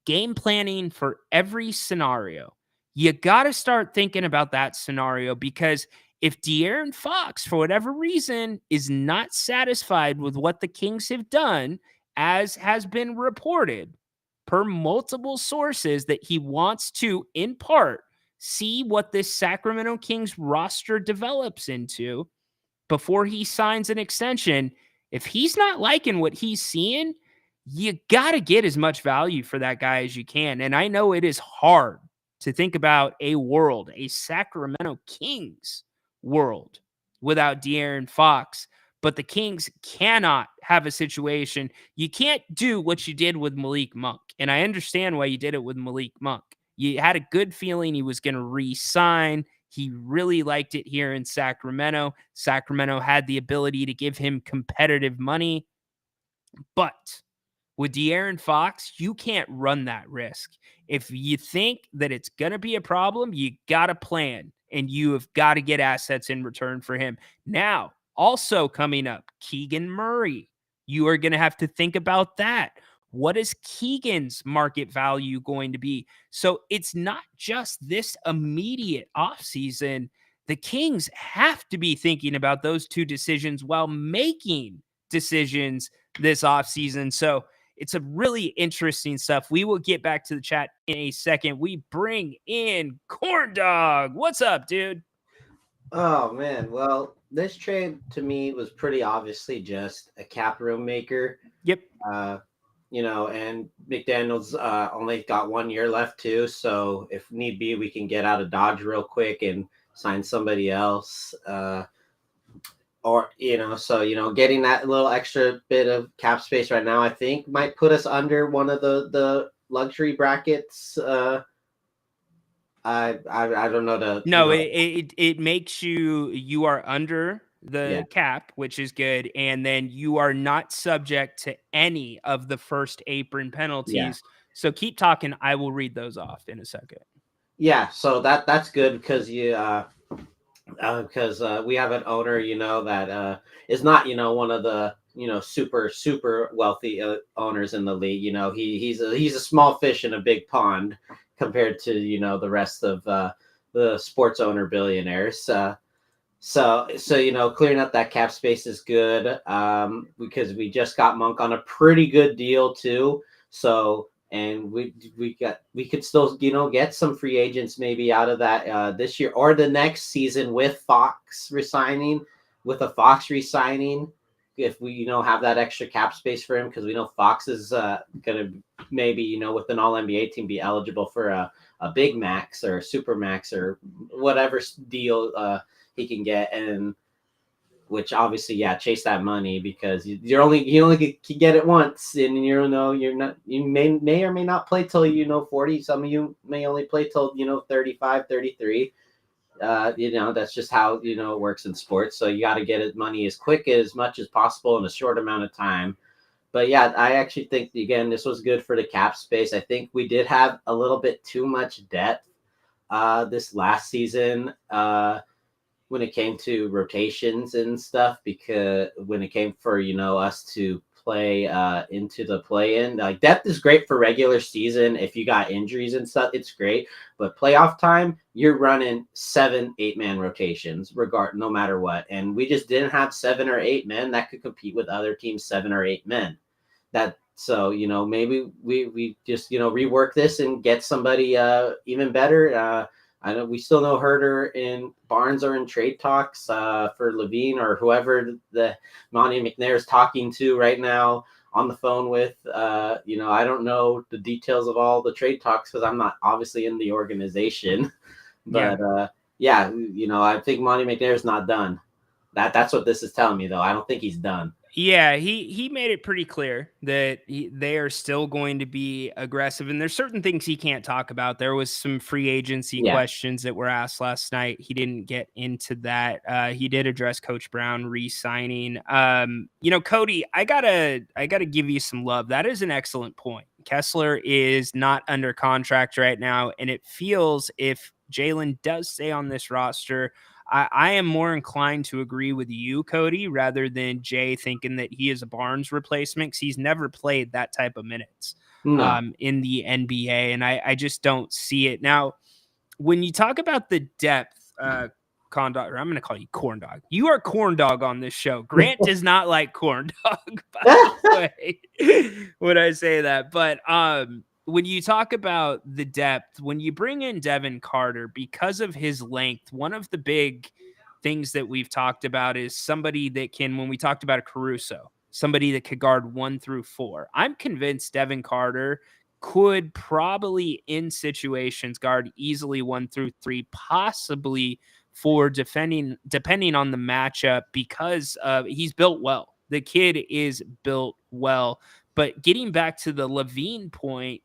Game planning for every scenario. You got to start thinking about that scenario, because if De'Aaron Fox, for whatever reason, is not satisfied with what the Kings have done, as has been reported per multiple sources, that he wants to, in part, see what this Sacramento Kings roster develops into before he signs an extension. If he's not liking what he's seeing, you got to get as much value for that guy as you can. And I know it is hard to think about a Sacramento Kings world without De'Aaron Fox, but the Kings cannot have a situation. You can't do what you did with Malik Monk. And I understand why you did it with Malik Monk. You had a good feeling he was going to re-sign. He really liked it here in Sacramento. Sacramento had the ability to give him competitive money. But with De'Aaron Fox, you can't run that risk. If you think that it's going to be a problem, you got to plan, and you have got to get assets in return for him. Now, also coming up, Keegan Murray. You are going to have to think about that. What is Keegan's market value going to be? So it's not just this immediate offseason. The Kings have to be thinking about those 2 decisions while making decisions this offseason. So It's a really interesting stuff. We will get back to the chat in a second. We bring in Corn Dog. What's up, dude? Oh man, well, this trade to me was pretty obviously just a cap room maker. Yep. And McDaniels only got 1 year left too, so if need be, we can get out of Dodge real quick and sign somebody else. Getting that little extra bit of cap space right now, I think might put us under one of the luxury brackets. I don't know No, it makes you are under the cap, which is good, and then you are not subject to any of the first apron penalties. Yeah. So keep talking. I will read those off in a second. Yeah, so that's good because we have an owner, that is not, one of the super wealthy owners in the league. He's a small fish in a big pond compared to the rest of the sports owner billionaires. So clearing up that cap space is good because we just got Monk on a pretty good deal too. So. And we could still get some free agents maybe out of that this year or the next season with Fox resigning, if we have that extra cap space for him, because we know Fox is gonna maybe with an All NBA team be eligible for a big max or a super max or whatever deal he can get, and which obviously, chase that money because you only can get it once, and you may or may not play till 40. Some of you may only play till 35, 33. That's just how it works in sports. So you got to get it money as quick as much as possible in a short amount of time. But yeah, I actually think again this was good for the cap space. I think we did have a little bit too much depth this last season. When it came to rotations and stuff, because when it came for us to play into the play-in, like depth is great for regular season. If you got injuries and stuff, it's great. But playoff time, you're running 7-8 man rotations, no matter what. And we just didn't have 7 or 8 men that could compete with other teams' 7 or 8 men. Maybe we just rework this and get somebody even better. I know we still know Herter and Barnes are in trade talks for Levine or whoever the Monty McNair is talking to right now on the phone with. I don't know the details of all the trade talks because I'm not obviously in the organization. But I think Monty McNair is not done. That's what this is telling me, though. I don't think he's done. Yeah, he made it pretty clear that they are still going to be aggressive, and there's certain things he can't talk about. There was some free agency questions that were asked last night. He didn't get into that. He did address Coach Brown re-signing. Cody, I gotta give you some love. That is an excellent point. Kessler is not under contract right now, and it feels if Jalen does stay on this roster, I am more inclined to agree with you, Cody, rather than Jay thinking that he is a Barnes replacement, because he's never played that type of minutes in the NBA, and I just don't see it. Now, when you talk about the depth, Corn Dog, or I'm going to call you Corn Dog. You are Corn Dog on this show. Grant does not like Corn Dog, by the way, when I say that. But when you talk about the depth, when you bring in Devin Carter, because of his length, one of the big things that we've talked about is somebody that can, when we talked about a Caruso, somebody that could guard 1 through 4. I'm convinced Devin Carter could probably in situations guard easily 1 through 3, possibly 4 depending on the matchup, because he's built well. The kid is built well. But getting back to the Levine point,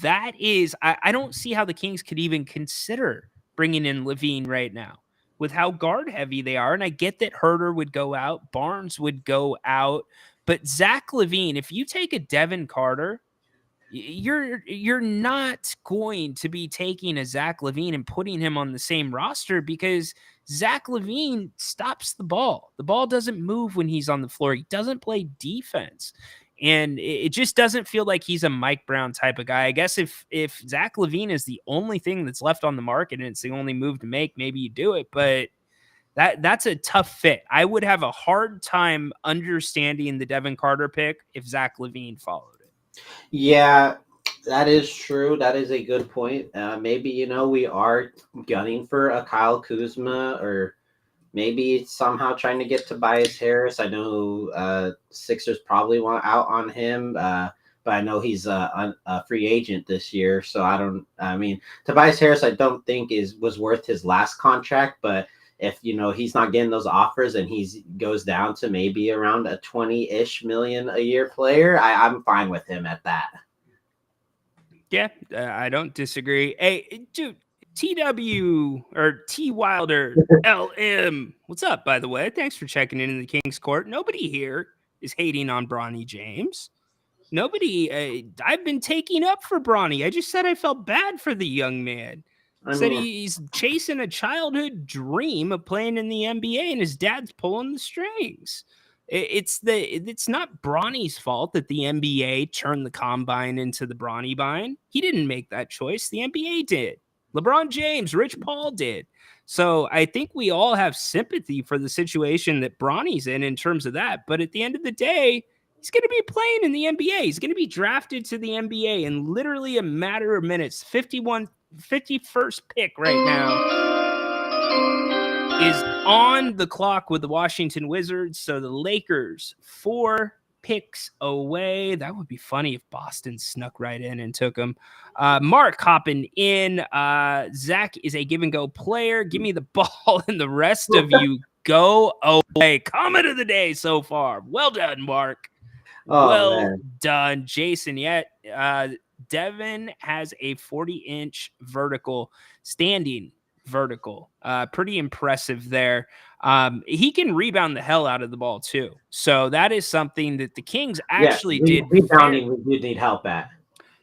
that is, I don't see how the Kings could even consider bringing in Levine right now with how guard heavy they are. And I get that Herter would go out, Barnes would go out, but Zach LaVine, if you take a Devin Carter, you're not going to be taking a Zach LaVine and putting him on the same roster, because Zach LaVine stops the ball. The ball doesn't move when he's on the floor. He doesn't play defense. And it just doesn't feel like he's a Mike Brown type of guy. I guess if Zach LaVine is the only thing that's left on the market and it's the only move to make, maybe you do it. But That's a tough fit. I would have a hard time understanding the Devin Carter pick if Zach LaVine followed it. Yeah, that is true. That is a good point. Maybe, we are gunning for a Kyle Kuzma, or maybe somehow trying to get Tobias Harris. I know Sixers probably want out on him, but I know he's a free agent this year. So I mean, Tobias Harris, I don't think was worth his last contract, but if he's not getting those offers and he goes down to maybe around a 20-ish million a year player, I'm fine with him at that. Yeah, I don't disagree. Hey, dude, TW or T Wilder LM. What's up, by the way? Thanks for checking in the King's Court. Nobody here is hating on Bronny James. Nobody. I've been taking up for Bronny. I just said I felt bad for the young man. Said he's chasing a childhood dream of playing in the NBA, and his dad's pulling the strings. It's not Bronny's fault that the NBA turned the combine into the Bronny Bine. He didn't make that choice. The NBA did. LeBron James, Rich Paul did. So I think we all have sympathy for the situation that Bronny's in terms of that. But at the end of the day, he's going to be playing in the NBA. He's going to be drafted to the NBA in literally a matter of minutes. 51st pick right now is on the clock with the Washington Wizards. So the Lakers 4 picks away. That would be funny if Boston snuck right in and took him. Mark hopping in. Zach is a give and go player. Give me the ball, and the rest of you go away. Comment of the day so far. Well done, Mark. Done, Jason. Yet Devin has a 40-inch vertical, standing vertical. Pretty impressive there. He can rebound the hell out of the ball too. So that is something that the Kings actually did. Rebounding, we did need help at.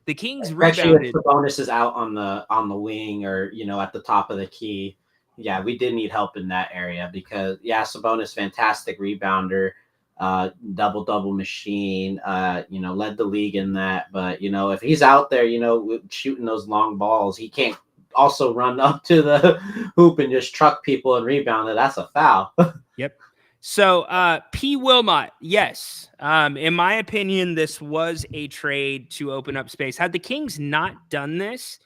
The Kings especially rebounded. If Sabonis is out on the wing, or at the top of the key. Yeah, we did need help in that area because Sabonis, fantastic rebounder, double machine, led the league in that. But if he's out there, shooting those long balls, he can't also run up to the hoop and just truck people and rebound it. That's a foul. Yep. So P. Wilmot, yes. In my opinion, this was a trade to open up space. Had the Kings not done this,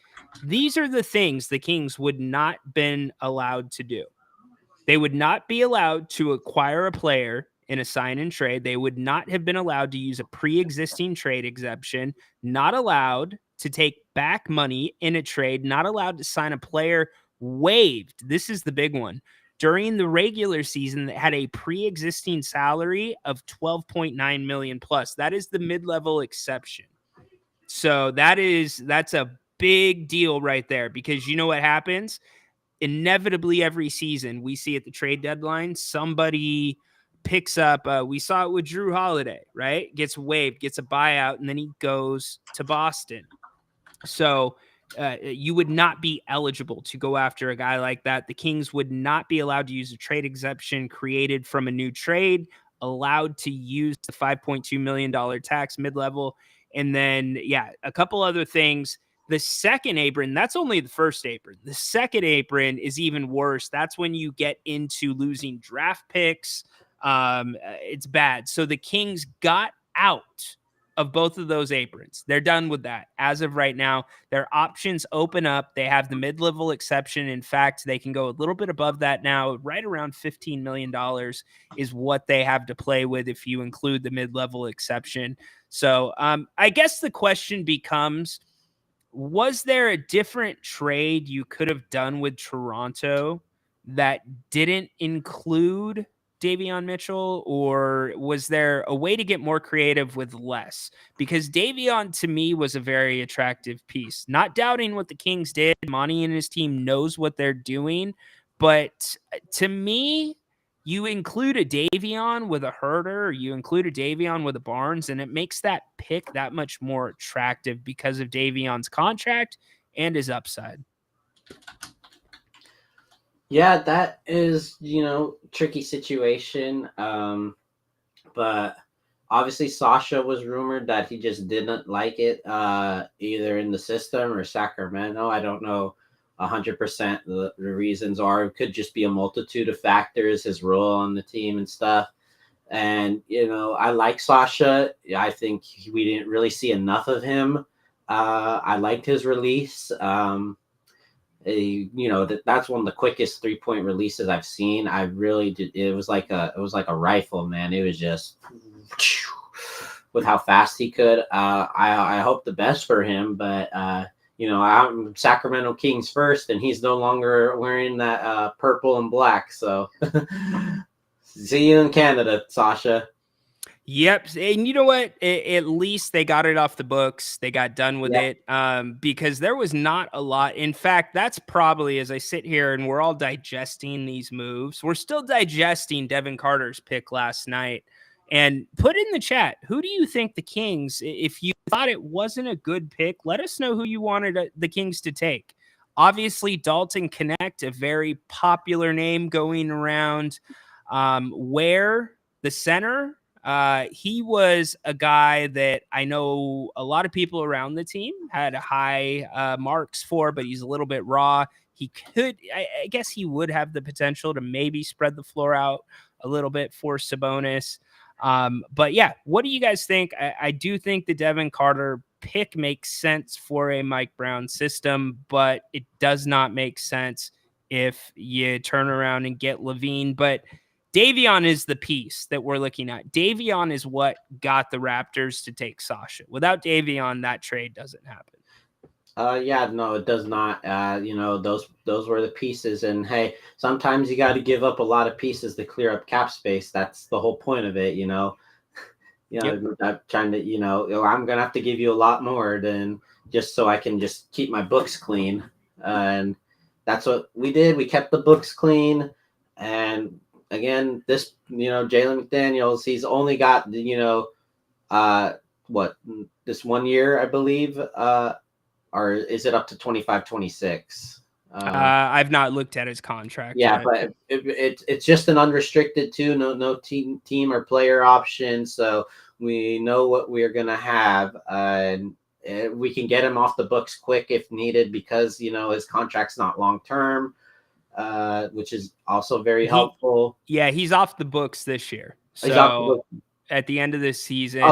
these are the things the Kings would not been allowed to do. They would not be allowed to acquire a player in a sign and trade. They would not have been allowed to use a pre-existing trade exception, not allowed to take back money in a trade, not allowed to sign a player waived. This is the big one. During the regular season that had a pre-existing salary of $12.9 million plus. That is the mid-level exception. So that's a big deal right there, because you know what happens? Inevitably every season we see at the trade deadline, somebody picks up, we saw it with Drew Holiday, right? Gets waived, gets a buyout, and then he goes to Boston. So you would not be eligible to go after a guy like that. The Kings would not be allowed to use a trade exception created from a new trade, allowed to use the $5.2 million tax mid-level. And then, a couple other things. The second apron, that's only the first apron. The second apron is even worse. That's when you get into losing draft picks. It's bad. So the Kings got out of both of those aprons. They're done with that. As of right now, their options open up. They have the mid-level exception. In fact, they can go a little bit above that now. Right around $15 million is what they have to play with if you include the mid-level exception. So I guess the question becomes, was there a different trade you could have done with Toronto that didn't include Davion Mitchell, or was there a way to get more creative with less? Because Davion, to me, was a very attractive piece. Not doubting what the Kings did. Monty and his team knows what they're doing. But to me, you include a Davion with a Herter, or you include a Davion with a Barnes, and it makes that pick that much more attractive because of Davion's contract and his upside. Yeah, that is, tricky situation. But obviously Sasha was rumored that he just didn't like it, either in the system or Sacramento. I don't know 100% the reasons are. It could just be a multitude of factors, his role on the team and stuff. And, I like Sasha. I think we didn't really see enough of him. I liked his release. That's one of the quickest 3-point releases I've seen. I really did. It was like a rifle, man. It was just with how fast he could. I hope the best for him, but I'm Sacramento Kings first, and he's no longer wearing that purple and black. So see you in Canada, Sasha. Yep. And you know what? At least they got it off the books. They got done with it because there was not a lot. In fact, that's probably, as I sit here and we're all digesting these moves, we're still digesting Devin Carter's pick last night. And put in the chat, who do you think the Kings, if you thought it wasn't a good pick, let us know who you wanted the Kings to take. Obviously, Dalton Connect, a very popular name going around. Where the center, he was a guy that I know a lot of people around the team had high marks for, but he's a little bit raw. He could, I guess he would have the potential to maybe spread the floor out a little bit for Sabonis. But yeah, what do you guys think? I do think the Devin Carter pick makes sense for a Mike Brown system, but it does not make sense if you turn around and get Levine. But Davion is the piece that we're looking at. Davion is what got the Raptors to take Sasha. Without Davion, that trade doesn't happen. No, it does not. Those were the pieces, and hey, sometimes you got to give up a lot of pieces to clear up cap space. That's the whole point of it, Yep. I'm trying to, I'm gonna have to give you a lot more than just so I can just keep my books clean, and that's what we did. We kept the books clean, and again, this, Jalen McDaniels, he's only got, this 1 year, I believe, or is it up to 25, 26? I've not looked at his contract. Yeah, yet. but it's just an unrestricted too, no team or player option. So we know what we're gonna have, and we can get him off the books quick if needed because his contract's not long term, which is also very helpful. Yeah, he's off the books this year. He's off the So books. at the end of this season,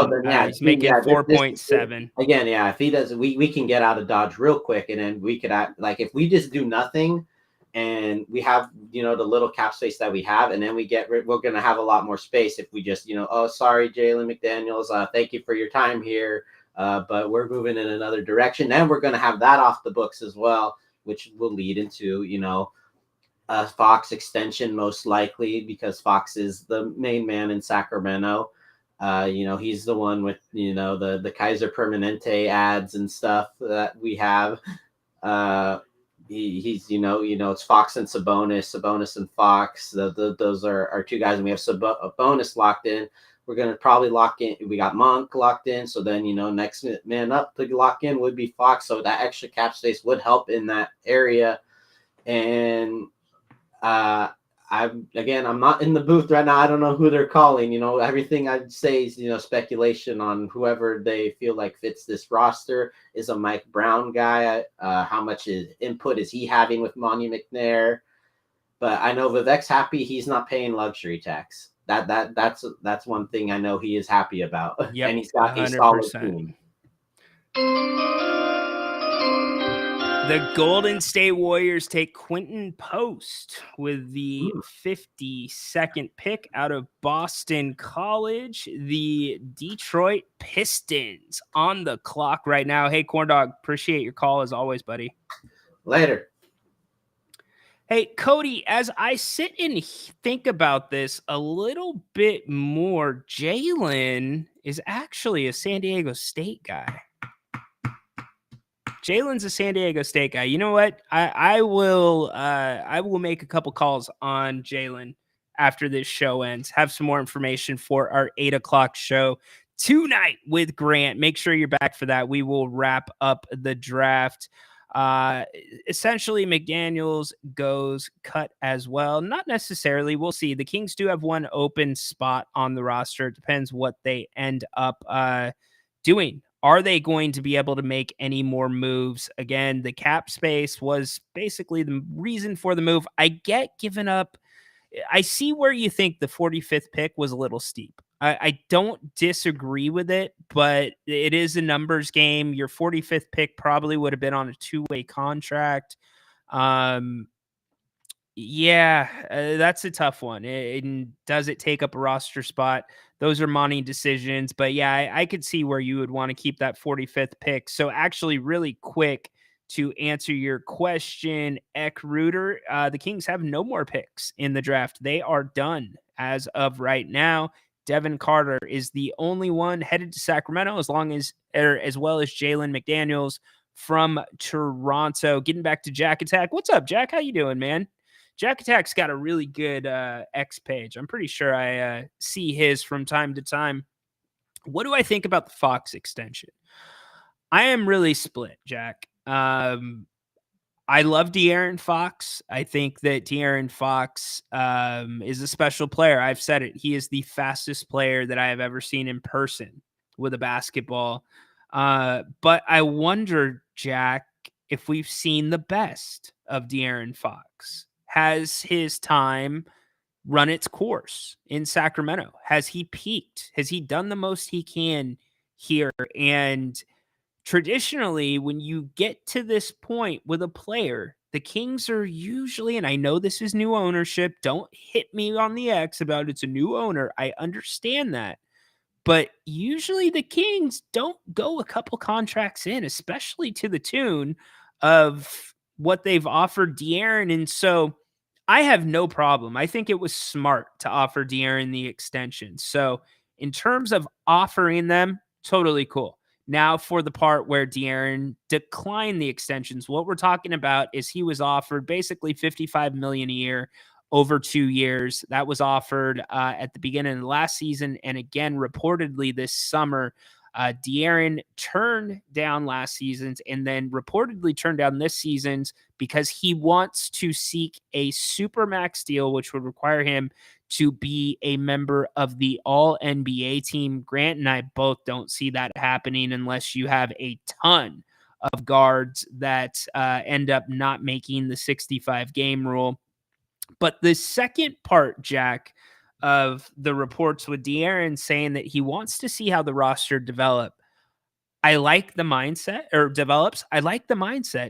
he's making 4.7. Again, yeah, if he does, we can get out of Dodge real quick, and then we could act like if we just do nothing, and we have the little cap space that we have, and then we're gonna have a lot more space if we just oh sorry Jalen McDaniels, thank you for your time here, but we're moving in another direction. Then we're gonna have that off the books as well, which will lead into a Fox extension most likely because Fox is the main man in Sacramento. He's the one with the Kaiser Permanente ads and stuff that we have. He's it's Fox and Sabonis and Fox. Those are our two guys, and we have Sabonis locked in. We're gonna probably lock in. We got Monk locked in, so then next man up to lock in would be Fox. So that extra cap space would help in that area. And I'm not in the booth right now. I don't know who they're calling. Everything I'd say is, speculation on whoever they feel like fits this roster. Is a Mike Brown guy. How much input is he having with Monty McNair? But I know Vivek's happy he's not paying luxury tax. That's one thing I know he is happy about. Yep, And he's got 100%. A solid team. The Golden State Warriors take Quentin Post with the 52nd pick out of Boston College. The Detroit Pistons on the clock right now. Hey, Corndog, appreciate your call as always, buddy. Later. Hey, Cody, as I sit and think about this a little bit more, Jalen is actually a San Diego State guy. Jalen's a San Diego State guy. You know what? I will make a couple calls on Jalen after this show ends. Have some more information for our 8:00 show tonight with Grant. Make sure you're back for that. We will wrap up the draft. Essentially, McDaniels goes cut as well. Not necessarily. We'll see. The Kings do have one open spot on the roster. It depends what they end up doing. Are they going to be able to make any more moves? Again, the cap space was basically the reason for the move. I get given up. I see where you think the 45th pick was a little steep. I don't disagree with it, but it is a numbers game. Your 45th pick probably would have been on a two-way contract. Yeah, that's a tough one. And does it take up a roster spot? Those are money decisions. But yeah, I could see where you would want to keep that 45th pick. So actually, really quick to answer your question, Eck Reuter, the Kings have no more picks in the draft. They are done as of right now. Devin Carter is the only one headed to Sacramento, as well as Jalen McDaniels from Toronto. Getting back to Jack Attack. What's up, Jack? How you doing, man? Jack Attack's got a really good X page. I'm pretty sure I see his from time to time. What do I think about the Fox extension? I am really split, Jack. I love De'Aaron Fox. I think that De'Aaron Fox is a special player. I've said it. He is the fastest player that I have ever seen in person with a basketball. But I wonder, Jack, if we've seen the best of De'Aaron Fox. Has his time run its course in Sacramento? Has he peaked? Has he done the most he can here? And traditionally, when you get to this point with a player, the Kings are usually, and I know this is new ownership, don't hit me on the X about it's a new owner. I understand that. But usually the Kings don't go a couple contracts in, especially to the tune of what they've offered De'Aaron. And so I have no problem. I think it was smart to offer De'Aaron the extension. So in terms of offering them, totally cool. Now for the part where De'Aaron declined the extensions, what we're talking about is he was offered basically $55 million a year over 2 years. That was offered at the beginning of the last season. And again, reportedly this summer, De'Aaron turned down last season's and then reportedly turned down this season's because he wants to seek a Supermax deal, which would require him to be a member of the All-NBA team. Grant and I both don't see that happening unless you have a ton of guards that end up not making the 65-game rule. But the second part, Jack, of the reports with De'Aaron saying that he wants to see how the roster develops. I like the mindset,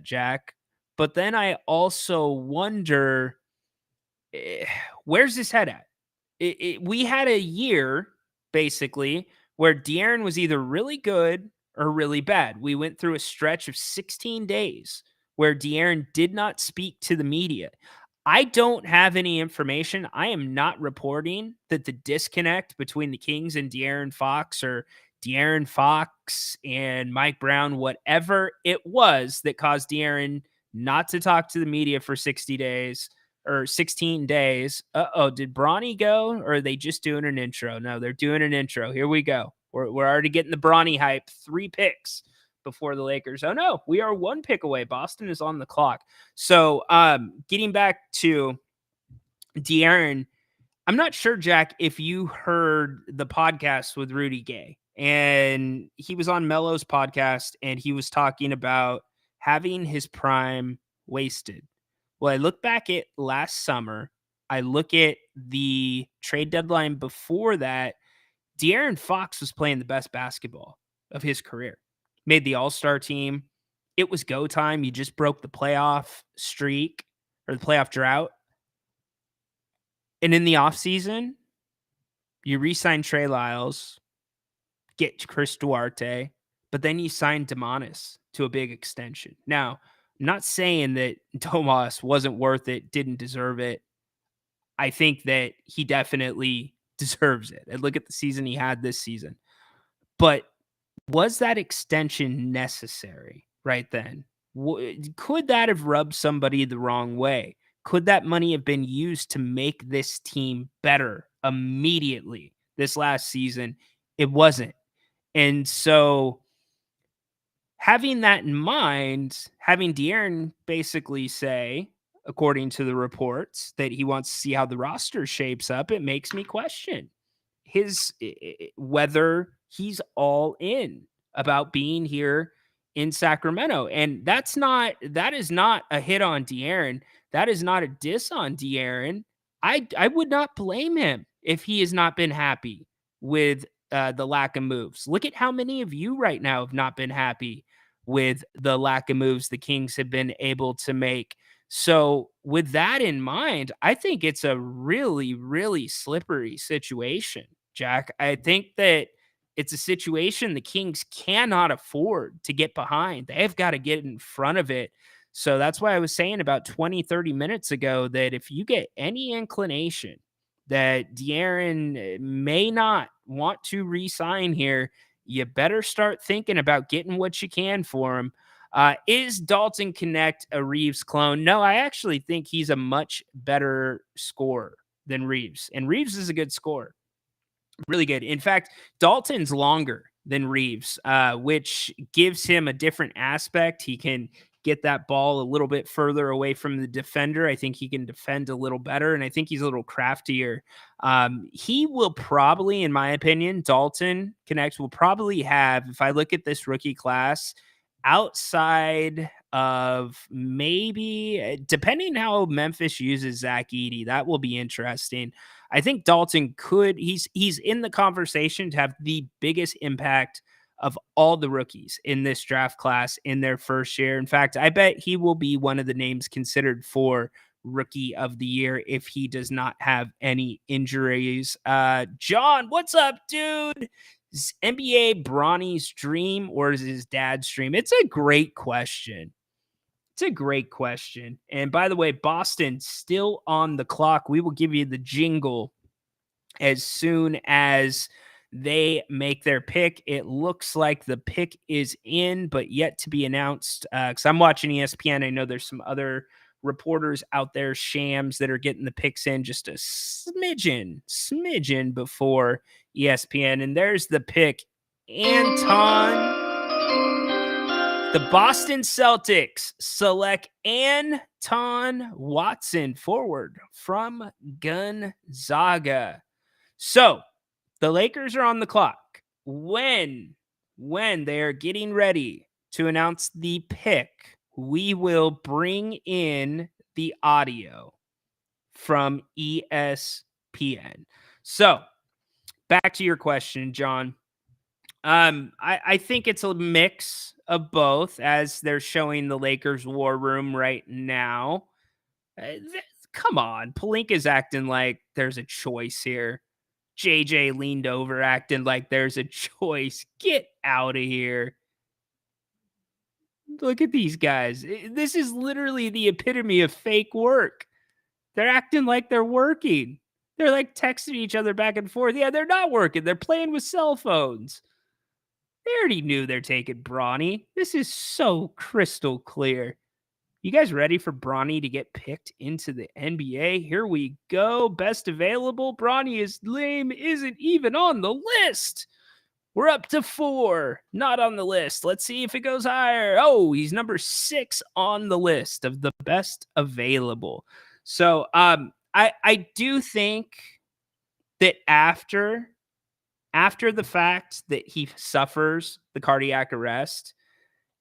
Jack. But then I also wonder, where's his head at? We had a year, basically, where De'Aaron was either really good or really bad. We went through a stretch of 16 days where De'Aaron did not speak to the media. I don't have any information. I am not reporting that the disconnect between the Kings and De'Aaron Fox or De'Aaron Fox and Mike Brown, whatever it was that caused De'Aaron not to talk to the media for 60 days or 16 days. Did Bronny go or are they just doing an intro? No, they're doing an intro. Here we go. We're already getting the Bronny hype. 3 picks before the Lakers. Oh no, we are 1 pick away. Boston is on the clock. So getting back to De'Aaron, I'm not sure, Jack, if you heard the podcast with Rudy Gay. And he was on Mello's podcast and he was talking about having his prime wasted. Well, I look back at last summer. I look at the trade deadline before that. De'Aaron Fox was playing the best basketball of his career. Made the All-Star team. It was go time. You just broke the playoff streak or the playoff drought. And in the offseason, you re-sign Trey Lyles, get Chris Duarte, but then you sign Demonis to a big extension. Now, I'm not saying that Domas wasn't worth it, didn't deserve it. I think that he definitely deserves it. And look at the season he had this season. But was that extension necessary right then? Could that have rubbed somebody the wrong way? Could that money have been used to make this team better immediately this last season? It wasn't. And so having that in mind, having De'Aaron basically say, according to the reports, that he wants to see how the roster shapes up, it makes me question his whether he's all in about being here in Sacramento. And that is not a hit on De'Aaron. That is not a diss on De'Aaron. I would not blame him if he has not been happy with the lack of moves. Look at how many of you right now have not been happy with the lack of moves the Kings have been able to make. So with that in mind, I think it's a really, really slippery situation, Jack. I think that it's a situation the Kings cannot afford to get behind. They've got to get in front of it. So that's why I was saying about 20, 30 minutes ago that if you get any inclination that De'Aaron may not want to re-sign here, you better start thinking about getting what you can for him. Is Dalton Connect a Reeves clone? No, I actually think he's a much better scorer than Reeves. And Reeves is a good scorer. Really good. In fact, Dalton's longer than Reeves, which gives him a different aspect. He can get that ball a little bit further away from the defender. I think he can defend a little better, and I think he's a little craftier. He will probably, in my opinion, Dalton Connect will probably have, if I look at this rookie class, outside of maybe, depending how Memphis uses Zach Edey, that will be interesting. I think Dalton he's in the conversation to have the biggest impact of all the rookies in this draft class in their first year. In fact, I bet he will be one of the names considered for rookie of the year if he does not have any injuries. John, what's up, dude? Is NBA Bronny's dream or is his dad's dream? It's a great question. It's a great question. And by the way, Boston still on the clock. We will give you the jingle as soon as they make their pick. It looks like the pick is in, but yet to be announced. Because I'm watching ESPN. I know there's some other reporters out there, Shams, that are getting the picks in just a smidgen before ESPN. And there's the pick. Anton. The Boston Celtics select Anton Watson, forward from Gonzaga. So the Lakers are on the clock. When they are getting ready to announce the pick, we will bring in the audio from ESPN. So back to your question, John. I think it's a mix of both as they're showing the Lakers war room right now. Come on. Pelinka's acting like there's a choice here. JJ leaned over acting like there's a choice. Get out of here. Look at these guys. This is literally the epitome of fake work. They're acting like they're working. They're like texting each other back and forth. Yeah, they're not working. They're playing with cell phones. They already knew they're taking Bronny. This is so crystal clear. You guys ready for Bronny to get picked into the NBA? Here we go. Best available. Bronny is lame. Isn't even on the list. We're up to 4. Not on the list. Let's see if it goes higher. Oh, he's number 6 on the list of the best available. So I do think that after the fact that he suffers the cardiac arrest,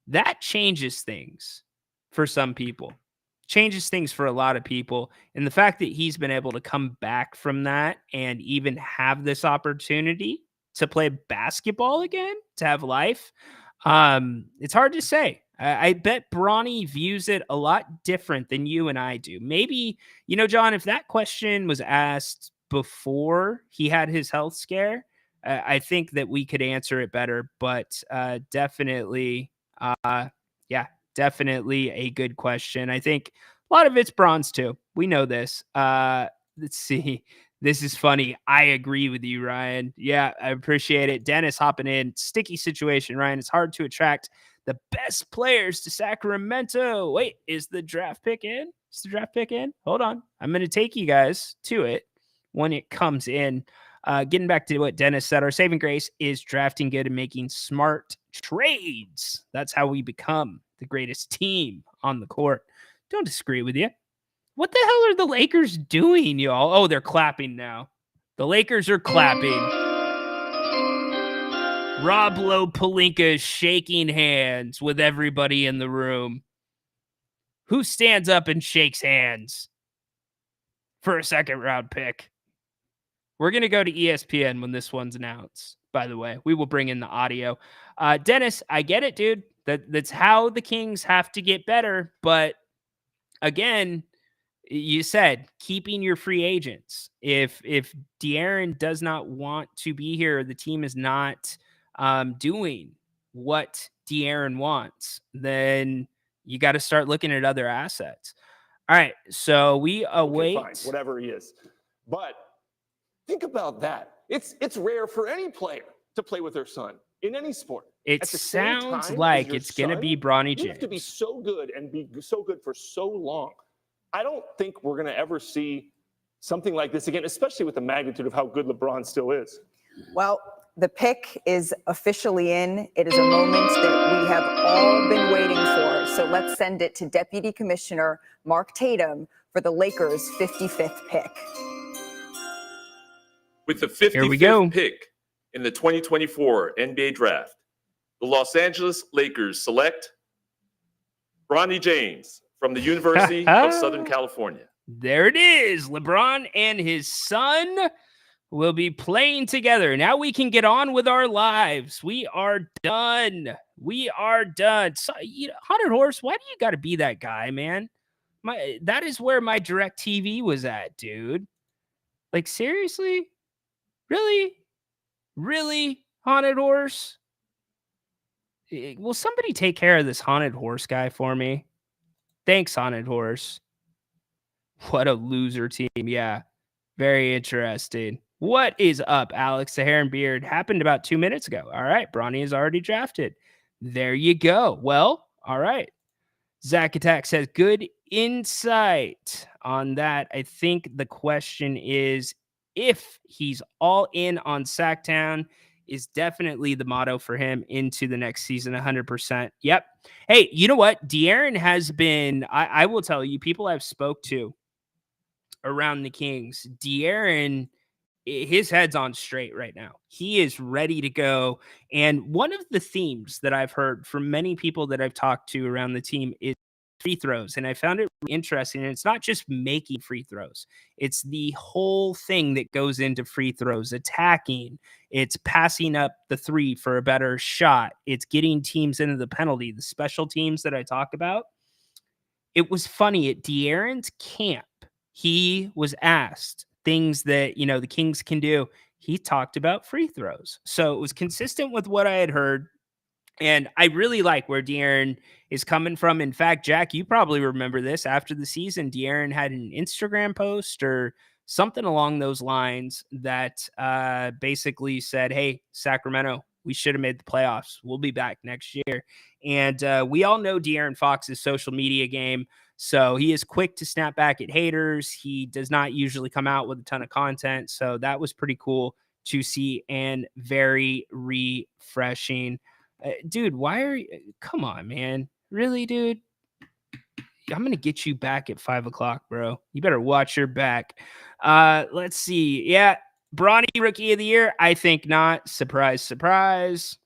that changes things for some people, changes things for a lot of people. And the fact that he's been able to come back from that and even have this opportunity to play basketball again, to have life, it's hard to say. I bet Bronny views it a lot different than you and I do. Maybe, John, if that question was asked before he had his health scare, I think that we could answer it better, but definitely a good question. I think a lot of it's bronze too. We know this. Let's see. This is funny. I agree with you, Ryan. Yeah, I appreciate it. Dennis hopping in. Sticky situation, Ryan. It's hard to attract the best players to Sacramento. Wait, is the draft pick in? Is the draft pick in? Hold on. I'm going to take you guys to it when it comes in. Getting back to what Dennis said, our saving grace is drafting good and making smart trades. That's how we become the greatest team on the court. Don't disagree with you. What the hell are the Lakers doing, y'all? Oh, they're clapping now. The Lakers are clapping. Rob Palinka is shaking hands with everybody in the room. Who stands up and shakes hands for a second round pick? We're going to go to ESPN when this one's announced, by the way. We will bring in the audio. Dennis, I get it, dude. That's how the Kings have to get better. But again, you said keeping your free agents. If De'Aaron does not want to be here, the team is not doing what De'Aaron wants, then you got to start looking at other assets. All right, so we await. Okay, fine, whatever he is. But think about that. It's rare for any player to play with their son in any sport. It At the same sounds time like as your it's going to son, be Bronny James. You have to be so good and be so good for so long. I don't think we're going to ever see something like this again, especially with the magnitude of how good LeBron still is. Well, the pick is officially in. It is a moment that we have all been waiting for. So let's send it to Deputy Commissioner Mark Tatum for the Lakers' 55th pick. With the Here we go. 55th pick in the 2024 NBA Draft, the Los Angeles Lakers select Bronny James from the University of Southern California. There it is. LeBron and his son will be playing together. Now we can get on with our lives. We are done. We are done. So, Haunted Horse, why do you got to be that guy, man? That is where my direct TV was at, dude. Like, seriously? Really? Haunted Horse? Will somebody take care of this Haunted Horse guy for me? Thanks, Haunted Horse. What a loser team. Yeah. Very interesting. What is up, Alex? The hair and beard happened about 2 minutes ago. All right. Bronny is already drafted. There you go. Well, all right. Zach Attack says, good insight on that. I think the question is if he's all in on Sacktown is definitely the motto for him into the next season. 100%. Yep. Hey, you know what? De'Aaron has been, I will tell you, people I've spoke to around the Kings, De'Aaron, his head's on straight right now. He is ready to go. And one of the themes that I've heard from many people that I've talked to around the team is free throws. And I found it really interesting. And it's not just making free throws. It's the whole thing that goes into free throws, attacking. It's passing up the three for a better shot. It's getting teams into the penalty, the special teams that I talk about. It was funny at De'Aaron's camp. He was asked things that, the Kings can do. He talked about free throws. So it was consistent with what I had heard. And I really like where De'Aaron is coming from. In fact, Jack, you probably remember this. After the season, De'Aaron had an Instagram post or something along those lines that basically said, hey, Sacramento, we should have made the playoffs. We'll be back next year. And we all know De'Aaron Fox's social media game. So he is quick to snap back at haters. He does not usually come out with a ton of content. So that was pretty cool to see and very refreshing. Dude, why are you? Come on, man. Really, dude? I'm going to get you back at 5:00, bro. You better watch your back. Let's see. Yeah. Bronny Rookie of the Year? I think not. Surprise, surprise.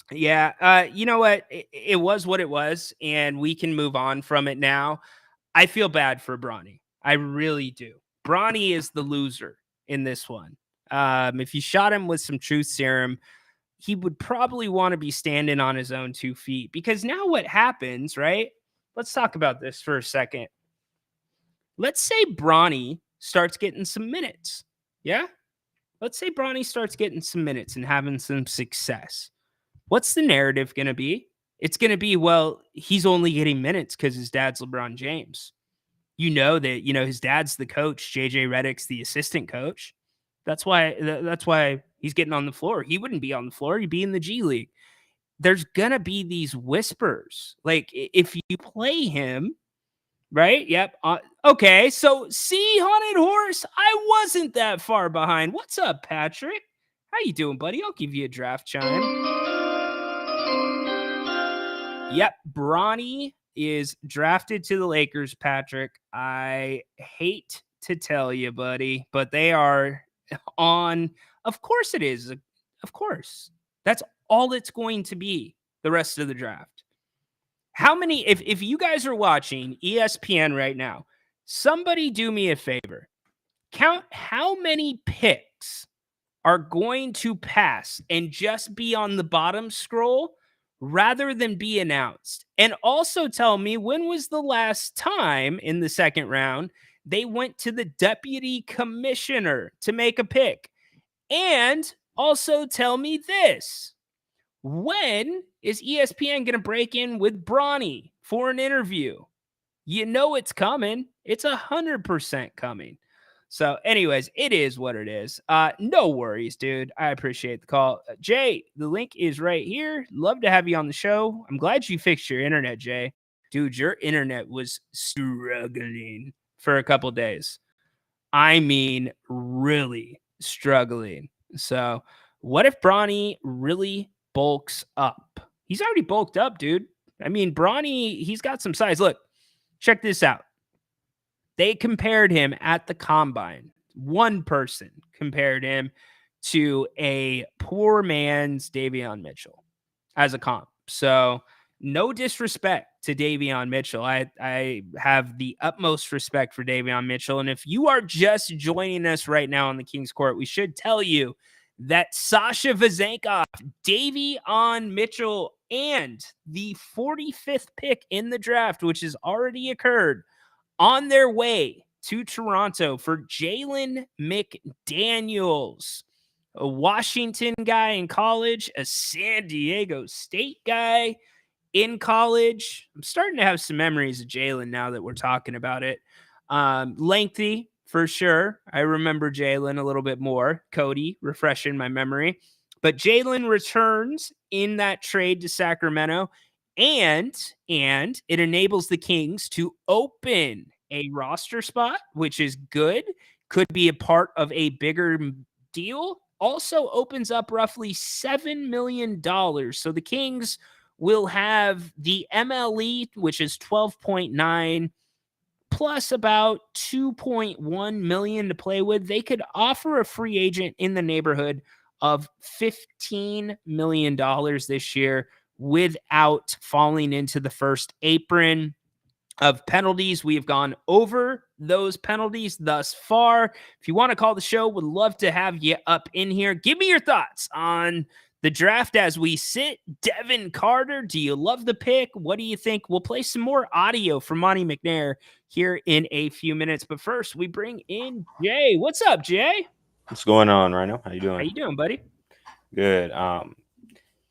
Yeah, you know what? It was what it was, and we can move on from it now. I feel bad for Bronny. I really do. Bronny is the loser in this one. If you shot him with some truth serum, he would probably want to be standing on his own 2 feet. Because now what happens, right? Let's talk about this for a second. Let's say Bronny starts getting some minutes. Yeah? Let's say Bronny starts getting some minutes and having some success. What's the narrative going to be? It's going to be, well, he's only getting minutes because his dad's LeBron James. You know that, his dad's the coach. JJ Redick's the assistant coach. That's why he's getting on the floor. He wouldn't be on the floor. He'd be in the G League. There's going to be these whispers. Like, if you play him, right? Yep. Okay. So, see, Haunted Horse, I wasn't that far behind. What's up, Patrick? How you doing, buddy? I'll give you a draft chime. Yep, Bronny is drafted to the Lakers, Patrick. I hate to tell you, buddy, but they are on. Of course it is. Of course. That's all it's going to be the rest of the draft. How many, if you guys are watching ESPN right now, somebody do me a favor. Count how many picks are going to pass and just be on the bottom scroll rather than be announced. And also tell me, when was the last time in the second round they went to the deputy commissioner to make a pick? And also tell me this. When is ESPN going to break in with Bronny for an interview? You know it's coming. It's 100% coming. So, anyways, it is what it is. No worries, dude. I appreciate the call. Jay, the link is right here. Love to have you on the show. I'm glad you fixed your internet, Jay. Dude, your internet was struggling for a couple days. I mean, really struggling. So, what if Bronny really bulks up? He's already bulked up, dude. I mean, Bronny, he's got some size. Look, check this out. They compared him at the combine. One person compared him to a poor man's Davion Mitchell as a comp. So no disrespect to Davion Mitchell. I have the utmost respect for Davion Mitchell. And if you are just joining us right now on the King's Court, we should tell you that Sasha Vezenkov, Davion Mitchell, and the 45th pick in the draft, which has already occurred, on their way to Toronto for Jalen McDaniels, a Washington guy in college, a San Diego State guy in college. I'm starting to have some memories of Jalen now that we're talking about it. Lengthy, for sure. I remember Jalen a little bit more. Cody, refreshing my memory. But Jalen returns in that trade to Sacramento. And it enables the Kings to open a roster spot, which is good. Could be a part of a bigger deal. Also opens up roughly $7 million. So the Kings will have the MLE, which is 12.9, plus about 2.1 million to play with. They could offer a free agent in the neighborhood of $15 million this year, without falling into the first apron of penalties. We have gone over those penalties thus far. If you want to call the show, would love to have you up in here. Give me your thoughts on the draft as we sit. Devin Carter, do you love the pick? What do you think? We'll play some more audio from Monty McNair here in a few minutes. But first, we bring in Jay. What's up, Jay? What's going on, Rhino? How you doing? How you doing, buddy? Good.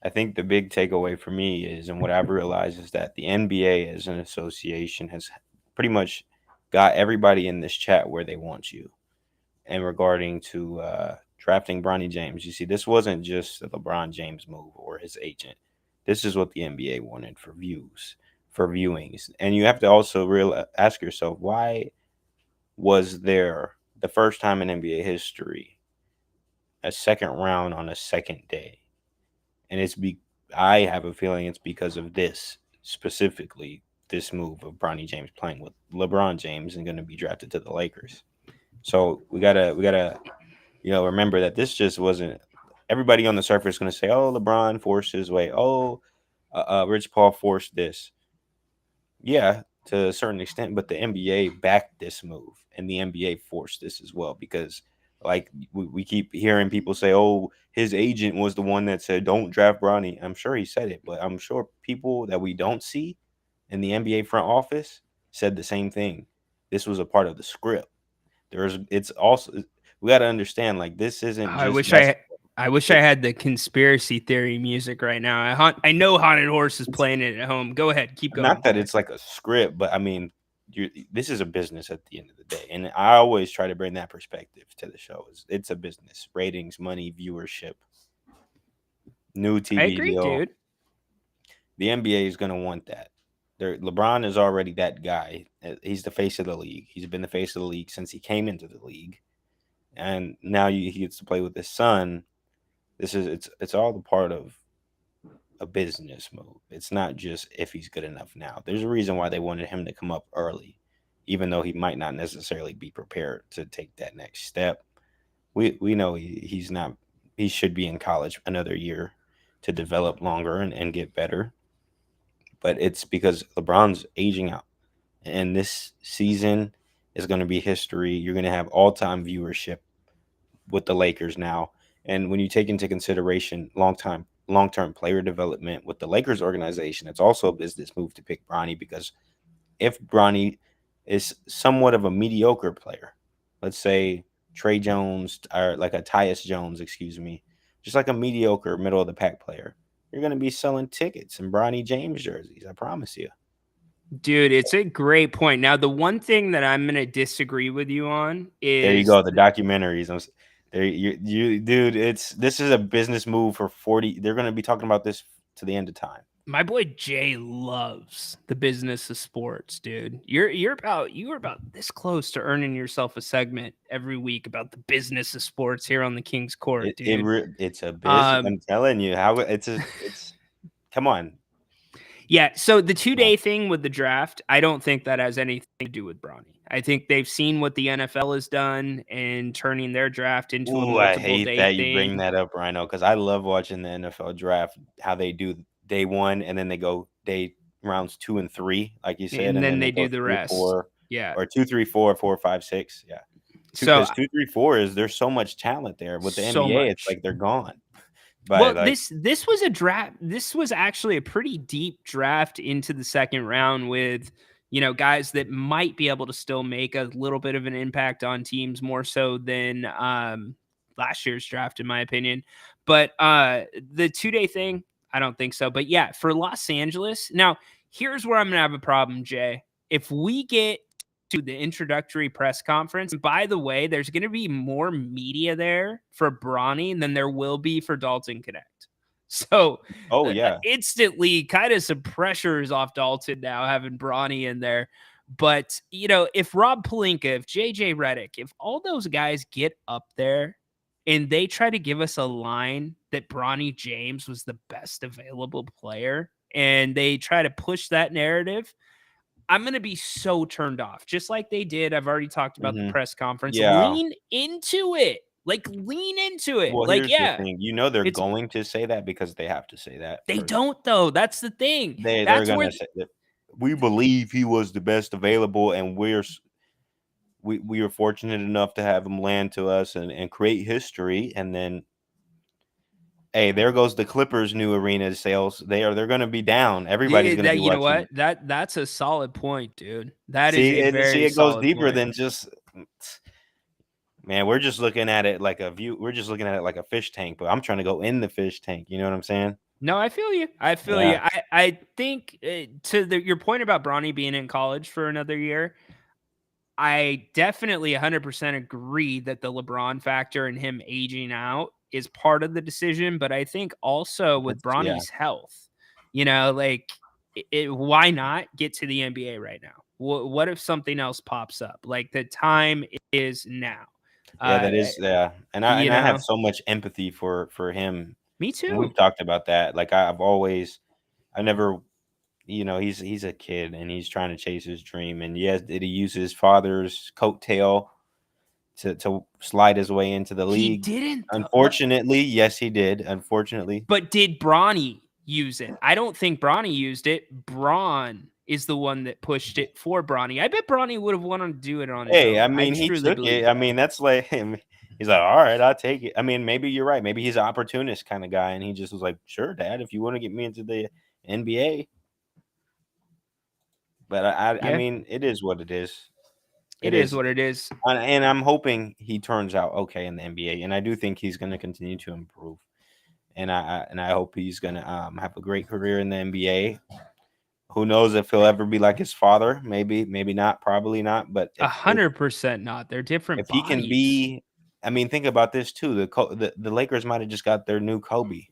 I think the big takeaway for me is, and what I've realized is that the NBA as an association has pretty much got everybody in this chat where they want you. And regarding to drafting Bronny James, you see, this wasn't just a LeBron James move or his agent. This is what the NBA wanted for views, for viewings. And you have to also ask yourself, why was there the first time in NBA history a second round on a second day? And I have a feeling it's because of this, specifically this move of Bronny James playing with LeBron James and going to be drafted to the Lakers. So we gotta remember that this just wasn't. Everybody on the surface is going to say, "Oh, LeBron forced his way. Oh, Rich Paul forced this." Yeah, to a certain extent, but the NBA backed this move, and the NBA forced this as well, because like we keep hearing people say, "Oh, his agent was the one that said don't draft Bronny." I'm sure he said it, but I'm sure people that we don't see in the NBA front office said the same thing. This was a part of the script. It's also, we got to understand, like, this isn't. I wish I had the conspiracy theory music right now. I know Haunted Horse is playing it at home. Go ahead, keep going. Not that it's like a script, but I mean, this is a business at the end of the day, and I always try to bring that perspective to the show. It's a business: ratings, money, viewership, new TV I agree, deal. dude. The NBA is going to want that. LeBron is already that guy. He's the face of the league. He's been the face of the league since he came into the league, and now he gets to play with his son. It's all the part of a business move. It's not just if he's good enough now. There's a reason why they wanted him to come up early, even though he might not necessarily be prepared to take that next step. We know he's not. He should be in college another year, to develop longer and get better. But it's because LeBron's aging out. And this season is going to be history. You're going to have all-time viewership with the Lakers now. And when you take into consideration long-term player development with the Lakers organization, it's also a business move to pick Bronny, because if Bronny is somewhat of a mediocre player, let's say Trey Jones or like a Tyus Jones, excuse me, just like a mediocre middle of the pack player, you're going to be selling tickets and Bronny James jerseys. I promise you. Dude, it's a great point. Now, the one thing that I'm going to disagree with you on is There you go. The documentaries. There, you, dude. This is a business move for 40. They're going to be talking about this to the end of time. My boy Jay loves the business of sports, dude. You were about this close to earning yourself a segment every week about the business of sports here on the King's Court, dude. It's a business. I'm telling you how it's. Come on. Yeah, so the 2-day thing with the draft, I don't think that has anything to do with Bronny. I think they've seen what the NFL has done and turning their draft into a multiple I hate day that thing. you bring that up, Rhino, because I love watching the NFL draft, how they do day 1 and then they go rounds 2 and 3, like you said, and then they do go the rest. 4, yeah, or 2, 3, 4, 4, 5, 6. Yeah, because 2, 3, 4 is there's so much talent there. With the NBA, it's like they're gone. But this was a draft. This was actually a pretty deep draft into the second round with, guys that might be able to still make a little bit of an impact on teams more so than last year's draft, in my opinion. But the 2-day thing, I don't think so. But yeah, for Los Angeles, now here's where I'm going to have a problem, Jay. If we get to the introductory press conference, and by the way, there's going to be more media there for Bronny than there will be for Dalton Connect. So, instantly kind of some pressure is off Dalton now having Bronny in there. But, if Rob Pelinka, if JJ Redick, if all those guys get up there and they try to give us a line that Bronny James was the best available player and they try to push that narrative, I'm going to be so turned off, just like they did. I've already talked about the press conference. Yeah. Lean into it. Lean into it. Well, here's the thing. They're going to say that because they have to say that. They don't, though. That's the thing. They're going to say that. We believe he was the best available, and we are fortunate enough to have him land to us and create history. And then, hey, there goes the Clippers' new arena sales. They're going to be down. Everybody's going to be watching. You know what? That's a solid point, dude. It goes deeper than just. Man, we're just looking at it like a view. We're just looking at it like a fish tank, but I'm trying to go in the fish tank. You know what I'm saying? No, I feel you. I think your point about Bronny being in college for another year, I definitely 100% agree that the LeBron factor and him aging out is part of the decision. But I think also with Bronny's health, why not get to the NBA right now? What if something else pops up? Like, the time is now. Yeah, that is. Yeah, and I have so much empathy for him. Me too. And we've talked about that. Like, I never, he's a kid and he's trying to chase his dream. And yes, did he use his father's coattail to slide his way into the league? He didn't. Unfortunately, yes, he did. Unfortunately, but did Bronny use it? I don't think Bronny used it. Braun is the one that pushed it for Bronny. I bet Bronny would have wanted to do it on his own. I mean, he took it. I mean, that's like him. He's like, all right, I'll take it. I mean, maybe you're right. Maybe he's an opportunist kind of guy, and he just was like, sure, Dad, if you want to get me into the NBA. But I mean, it is what it is. It is what it is. And I'm hoping he turns out okay in the NBA, and I do think he's going to continue to improve. And I hope he's going to have a great career in the NBA. Who knows if he'll ever be like his father? Maybe not. Probably not. But 100% not. They're different. If he can be, I mean, think about this too. The Lakers might have just got their new Kobe.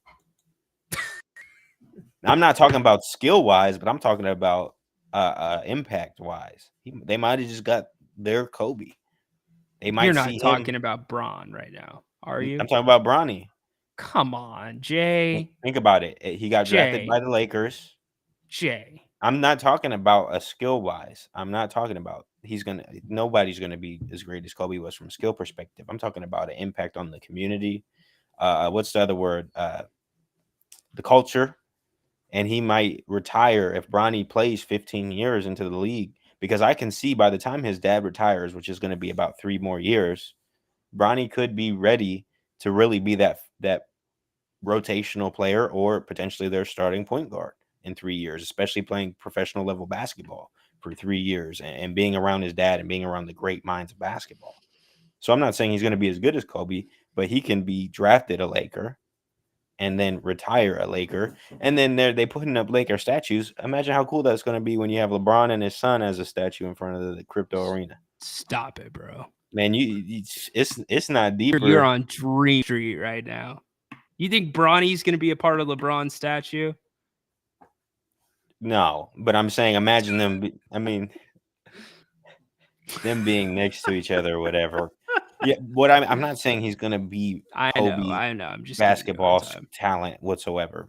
I'm not talking about skill wise, but I'm talking about impact wise. They might have just got their Kobe. They might. You're not talking about Bron right now, are you? I'm talking about Bronny. Come on, Jay. Think about it. He got drafted by the Lakers. Jay. I'm not talking about a skill wise. I'm not talking about nobody's gonna be as great as Kobe was from a skill perspective. I'm talking about an impact on the community. What's the other word? the culture, and he might retire if Bronny plays 15 years into the league. Because I can see by the time his dad retires, which is going to be about 3 more years, Bronny could be ready to really be that rotational player or potentially their starting point guard in 3 years, especially playing professional level basketball for 3 years and being around his dad and being around the great minds of basketball. So I'm not saying he's going to be as good as Kobe, but he can be drafted a Laker and then retire a Laker. And then they putting up Laker statues. Imagine how cool that's going to be when you have LeBron and his son as a statue in front of the crypto arena. Stop it, bro. Man, it's not deeper. You're on Dream Street right now. You think Bronny's going to be a part of LeBron's statue? No, but I'm saying imagine them. Them being next to each other or whatever. Yeah, I'm not saying he's going to be Kobe I know. I'm just basketball talent whatsoever.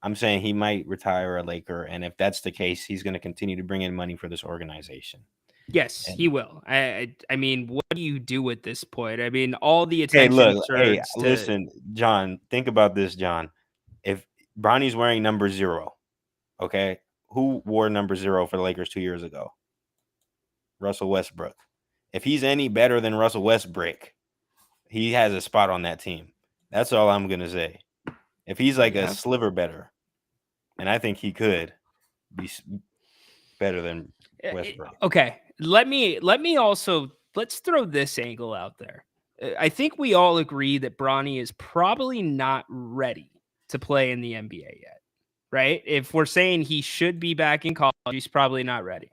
I'm saying he might retire a Laker, and if that's the case, he's going to continue to bring in money for this organization. Yes, he will. I mean, what do you do at this point? I mean, all the attention. Listen, John, think about this, John. If Bronny's wearing number 0, okay, who wore number 0 for the Lakers 2 years ago? Russell Westbrook. If he's any better than Russell Westbrook, he has a spot on that team. That's all I'm going to say. If he's like a sliver better, and I think he could be better than Westbrook. Okay, let's throw this angle out there. I think we all agree that Bronny is probably not ready to play in the NBA yet, right? If we're saying he should be back in college, he's probably not ready.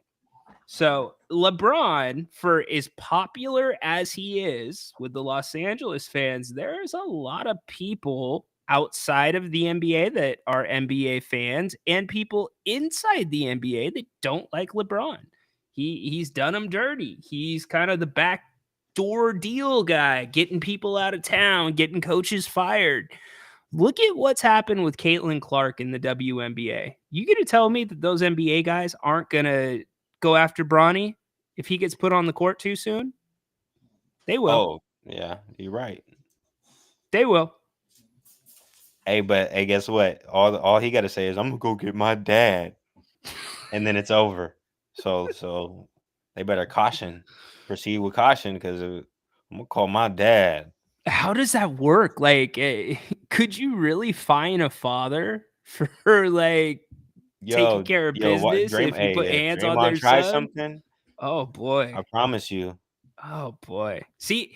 So LeBron, for as popular as he is with the Los Angeles fans, there's a lot of people outside of the NBA that are NBA fans and people inside the NBA that don't like LeBron. He's done them dirty. He's kind of the backdoor deal guy, getting people out of town, getting coaches fired. Look at what's happened with Caitlin Clark in the WNBA. You going to tell me that those NBA guys aren't going to go after Bronny if he gets put on the court too soon? They will. Oh, yeah, you're right. They will. Hey, but hey, guess what? All he got to say is, "I'm gonna go get my dad," and then it's over. So they better proceed with caution, because I'm gonna call my dad. How does that work? Like, could you really fine a father for like taking care of business if you put hands on their try son? Something? Oh boy! I promise you. Oh boy! See,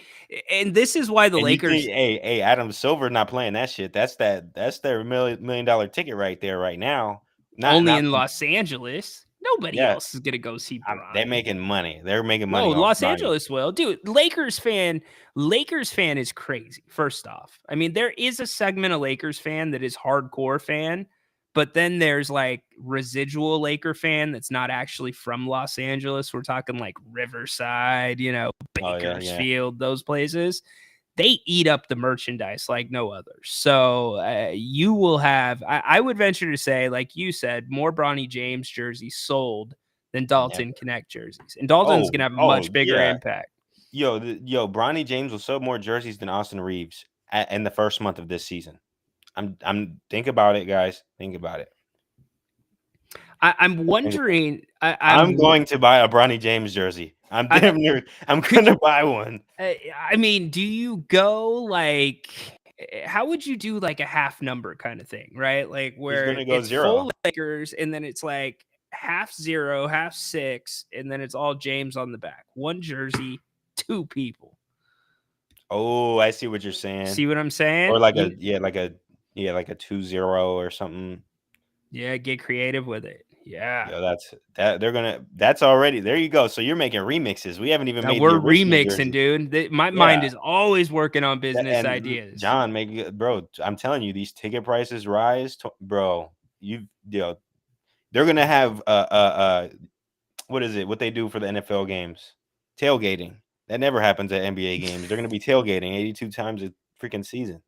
and this is why the Lakers. Hey, Adam Silver not playing that shit. That's their $1 million ticket right there, right now. Only in Los Angeles. Nobody else is gonna go see Bronny. They're making money. They're making money. No, Los Angeles will, dude. Lakers fan is crazy. First off, I mean, there is a segment of Lakers fan that is hardcore fan. But then there's like residual Laker fan that's not actually from Los Angeles. We're talking like Riverside, Bakersfield, those places. They eat up the merchandise like no others. So you will have, I would venture to say, like you said, more Bronny James jerseys sold than Dalton Connect jerseys. And Dalton's going to have a much bigger impact. Bronny James will sell more jerseys than Austin Reeves in the first month of this season. I'm think about it, guys. Think about it. I'm wondering. I'm going to buy a Bronny James jersey. I'm going to buy one. I mean, do you go like? How would you do like a half number kind of thing, right? Like where it's 0 full Lakers and then it's like half 0, half 6, and then it's all James on the back. One jersey, 2 people. Oh, I see what you're saying. See what I'm saying? Or like a 2-0 or something. Yeah, get creative with it. Yeah. That's already there. You go. So you're making remixes. We haven't even made. We're remixing, dude. My mind is always working on business ideas. John, bro, I'm telling you, these ticket prices rise, bro. They're gonna have what is it? What they do for the NFL games? Tailgating. That never happens at NBA games. They're going to be tailgating 82 times a freaking season.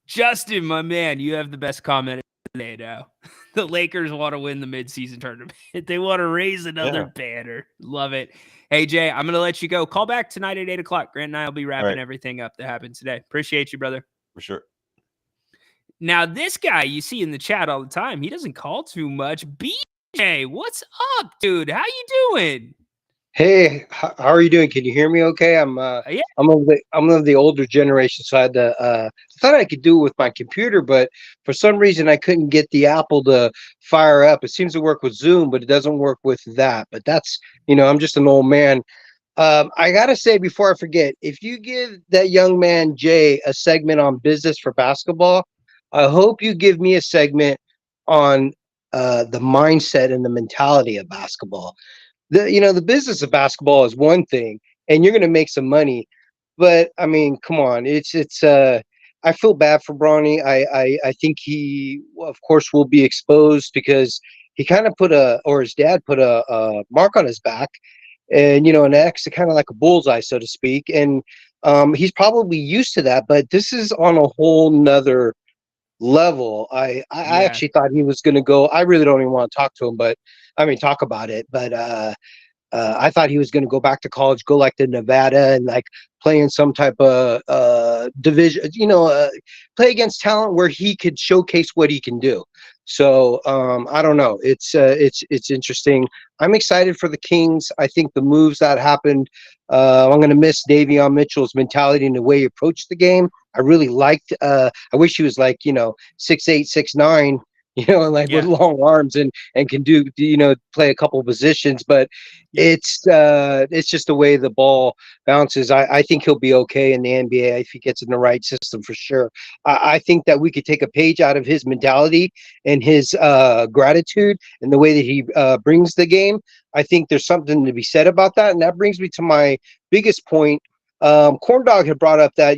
Justin, my man, you have the best comment today now. The Lakers want to win the midseason tournament. They want to raise another banner. Love it. Hey, Jay, I'm going to let you go. Call back tonight at 8 o'clock. Grant and I will be wrapping everything up that happened today. Appreciate you, brother. For sure. Now, this guy you see in the chat all the time, he doesn't call too much. BJ, what's up, dude? How you doing? Hey, how are you doing? Can you hear me okay? Yeah. I'm of the older generation, so I had to, I thought I could do it with my computer, but for some reason I couldn't get the Apple to fire up. It seems to work with Zoom, but it doesn't work with that. But that's, I'm just an old man. I gotta say before I forget, if you give that young man Jay a segment on business for basketball, I hope you give me a segment on the mindset and the mentality of basketball. The business of basketball is one thing, and you're going to make some money, but I mean, come on, it's I feel bad for Bronny. I think he, of course, will be exposed because he kind of his dad put a mark on his back, and an X, kind of like a bullseye, so to speak, and he's probably used to that, but this is on a whole nother level. I actually thought he was going to go. I really don't even want to talk to him, but I mean, talk about it. But I thought he was going to go back to college, go like to Nevada and like play in some type of division, play against talent where he could showcase what he can do. So I don't know. It's interesting. I'm excited for the Kings. I think the moves that happened. I'm going to miss Davion Mitchell's mentality and the way he approached the game. I really liked. I wish he was like 6'8", 6'9", with long arms and can do play a couple of positions. But it's just the way the ball bounces. I think he'll be okay in the NBA if he gets in the right system for sure. I think that we could take a page out of his mentality and his gratitude and the way that he brings the game. I think there's something to be said about that, and that brings me to my biggest point. Corn Dog had brought up that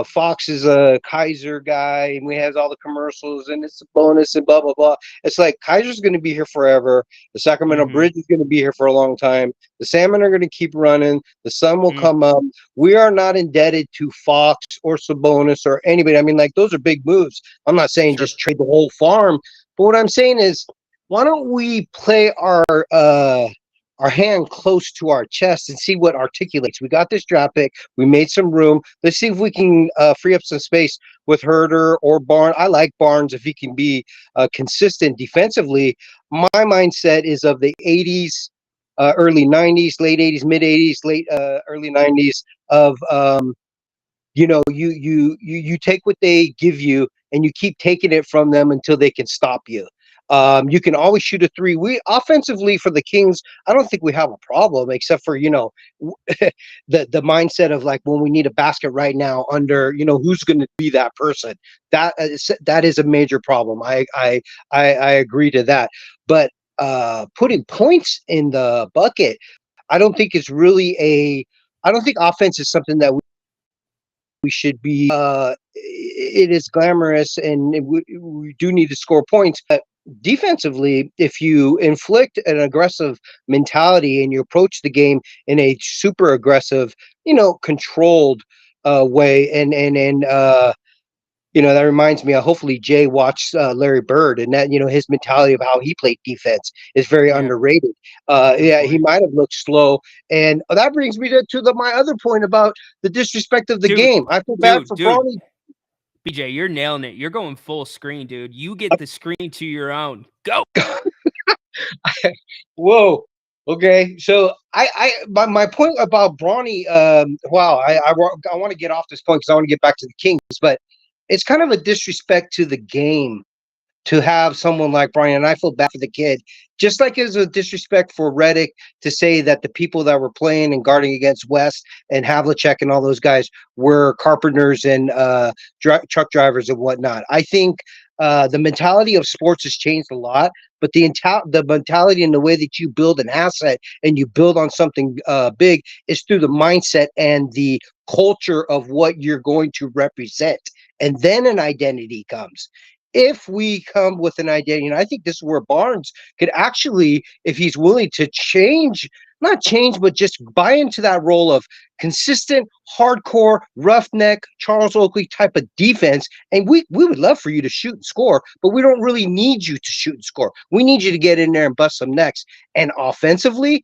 Fox is a Kaiser guy and we have all the commercials and it's a bonus and blah blah blah. It's like Kaiser's going to be here forever. The Sacramento Bridge is going to be here for a long time. The Salmon are going to keep running. The sun will come up. We are not indebted to Fox or Sabonis or anybody. I mean, like, those are big moves. I'm not saying just trade the whole farm, but what I'm saying is, why don't we play our hand close to our chest and see what articulates. We got this draft pick. We made some room. Let's see if we can free up some space with Herter or Barnes. I like Barnes if he can be consistent defensively. My mindset is of the 80s, early 90s, late 80s, mid 80s, early 90s of you take what they give you and you keep taking it from them until they can stop you. You can always shoot a three. We offensively for the Kings, I don't think we have a problem except for the mindset of like when we need a basket right now under who's going to be that person. That is a major problem. I agree to that. But putting points in the bucket, I don't think it's really I don't think offense is something that we should be. It is glamorous, and we do need to score points, but defensively, if you inflict an aggressive mentality and you approach the game in a super aggressive, controlled way, and that reminds me, hopefully Jay watched Larry Bird, and that, his mentality of how he played defense is very underrated. He might have looked slow. And that brings me to my other point about the disrespect of the game. I feel bad for Bronny. BJ, you're nailing it. You're going full screen, dude. You get the screen to your own. Go. Whoa. Okay. So my point about Bronny, wow, I want to get off this point because I want to get back to the Kings, but it's kind of a disrespect to the game to have someone like Bronny, and I feel bad for the kid. Just like it's a disrespect for Redick to say that the people that were playing and guarding against West and Havlicek and all those guys were carpenters and truck drivers and whatnot. I think the mentality of sports has changed a lot, but the mentality and the way that you build an asset and you build on something big is through the mindset and the culture of what you're going to represent. And then an identity comes. If we come with an identity, and I think this is where Barnes could actually, if he's willing to not change, but just buy into that role of consistent, hardcore, roughneck, Charles Oakley type of defense. And we would love for you to shoot and score, but we don't really need you to shoot and score. We need you to get in there and bust some necks. And offensively,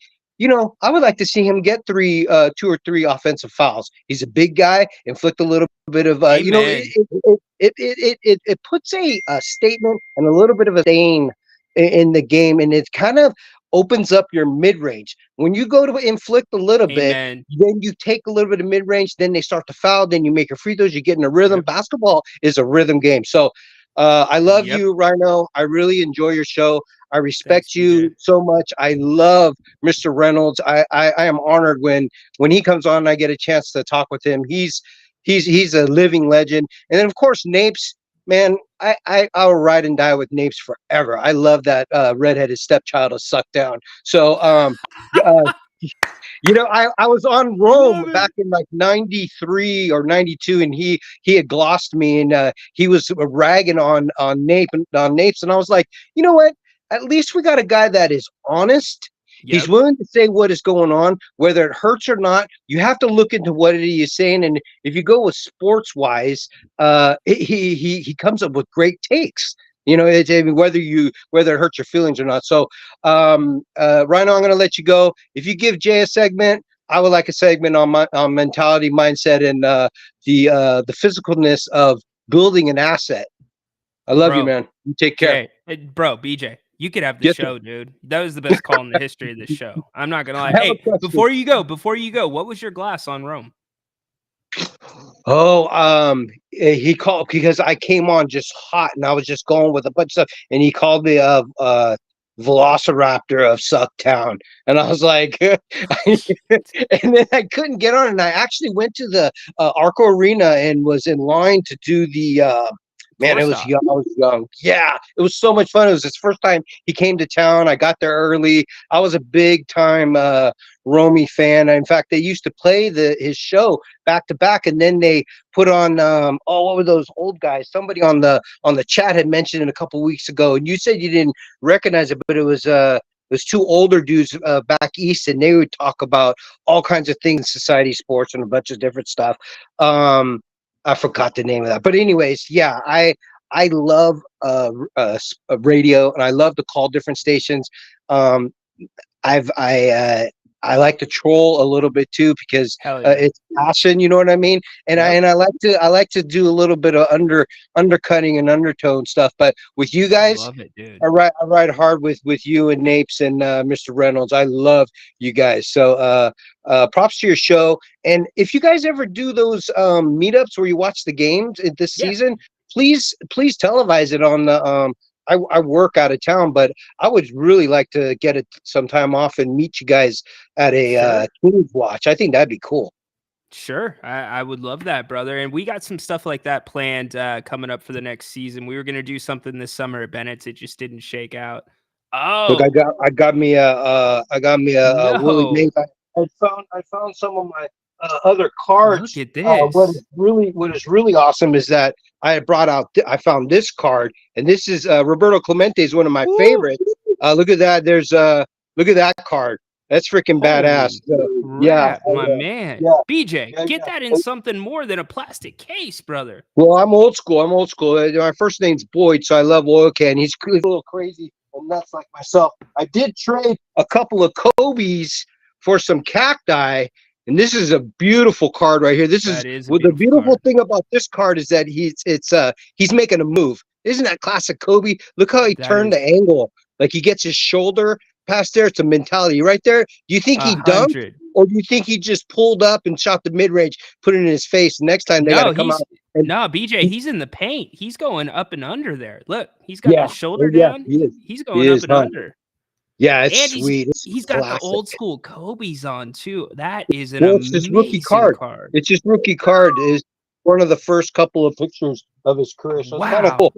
I would like to see him get 2 or 3 offensive fouls. He's a big guy, inflict a little bit of, Amen. it puts a statement and a little bit of a stain in the game, and it kind of opens up your mid-range. When you go to inflict a little bit, Amen. then you take a little bit of mid-range, then they start to foul, then you make your free throws, you get in a rhythm. Yep. Basketball is a rhythm game. So I love Yep. you, Rhino. I really enjoy your show. I respect Thanks, you BJ. so much. I love Mr. Reynolds. I am honored when he comes on and I get a chance to talk with him. He's a living legend. And then of course Napes, man, I'll ride and die with Napes forever. I love that redheaded stepchild of Suckdown. So uh, I was on Rome Love back it. in like 93 or 92, and he had glossed me, and he was ragging on Napes, and I was like, you know what? At least we got a guy that is honest. He's Yep. willing to say what is going on, whether it hurts or not. You have to look into what it is he's saying, and if you go with sports wise, he comes up with great takes. Whether it hurts your feelings or not. So, Rhino, I'm going to let you go. If you give Jay a segment, I would like a segment on mentality, mindset, and the physicalness of building an asset. I love you, Bro, man. You take care. Jay, bro, BJ, you could have the Yes, sir. show, dude. That was the best call in the history of this show. I'm not gonna lie. I have a Hey, question. before you go, what was your glass on Rome? Oh, he called because I came on just hot and I was just going with a bunch of stuff, and he called me Velociraptor of Sucktown, and I was like, and then I couldn't get on, and I actually went to the Arco Arena and was in line to do the. Man, Tour it was stop. young. I was young. Yeah, it was so much fun. It was his first time he came to town. I got there early. I was a big time Romy fan. In fact, they used to play his show back to back, and then they put on what were those old guys? Somebody on the chat had mentioned it a couple weeks ago, and you said you didn't recognize it, but it was 2 older dudes back east, and they would talk about all kinds of things, society, sports, and a bunch of different stuff. I forgot the name of that, but anyways, yeah, I love radio, and I love to call different stations. I like to troll a little bit too because Hell yeah. it's passion, you know what I mean? And Yep. I like to do a little bit of undercutting and undertone stuff. But with you guys, Love it, dude. I ride hard with you and Napes and Mr. Reynolds. I love you guys. So props to your show. And if you guys ever do those meetups where you watch the games this Yeah. season, please televise it on the I work out of town, but I would really like to get it some time off and meet you guys at a Kings watch. I think that'd be cool. Sure. I would love that, brother. And we got some stuff like that planned coming up for the next season. We were going to do something this summer at Bennett's. It just didn't shake out. Oh, Look, I got me a Willie No. Mays. I found some of my other cards. Look at this. What is really awesome is that I found this card, and this is Roberto Clemente is one of my favorites. Look at that. Look at that card. That's freaking badass. Crap, my man. yeah, BJ, yeah, get yeah. that in something more than a plastic case, brother. Well, I'm old school. My first name's Boyd, so I love oil can. He's a little crazy and nuts like myself. I did trade a couple of Kobe's for some cacti, and this is a beautiful card right here. This That is is a well, the beautiful beautiful card. thing about this card is that he's making a move. Isn't that classic Kobe? Look how he That turned is- the angle. Like he gets his shoulder past there. It's a mentality right there. Do you think he dunked? 100. Or do you think he just pulled up and shot the mid-range, put it in his face? Next time they got to come out. No, BJ, he's in the paint. He's going up and under there. Look, he's got the shoulder down. He is. He's going up and under. Yeah, it's And sweet. he's got the old school Kobe's on too. That is an It's just amazing rookie card. It's just rookie card is one of the first couple of pictures of his career. So it's kind of cool.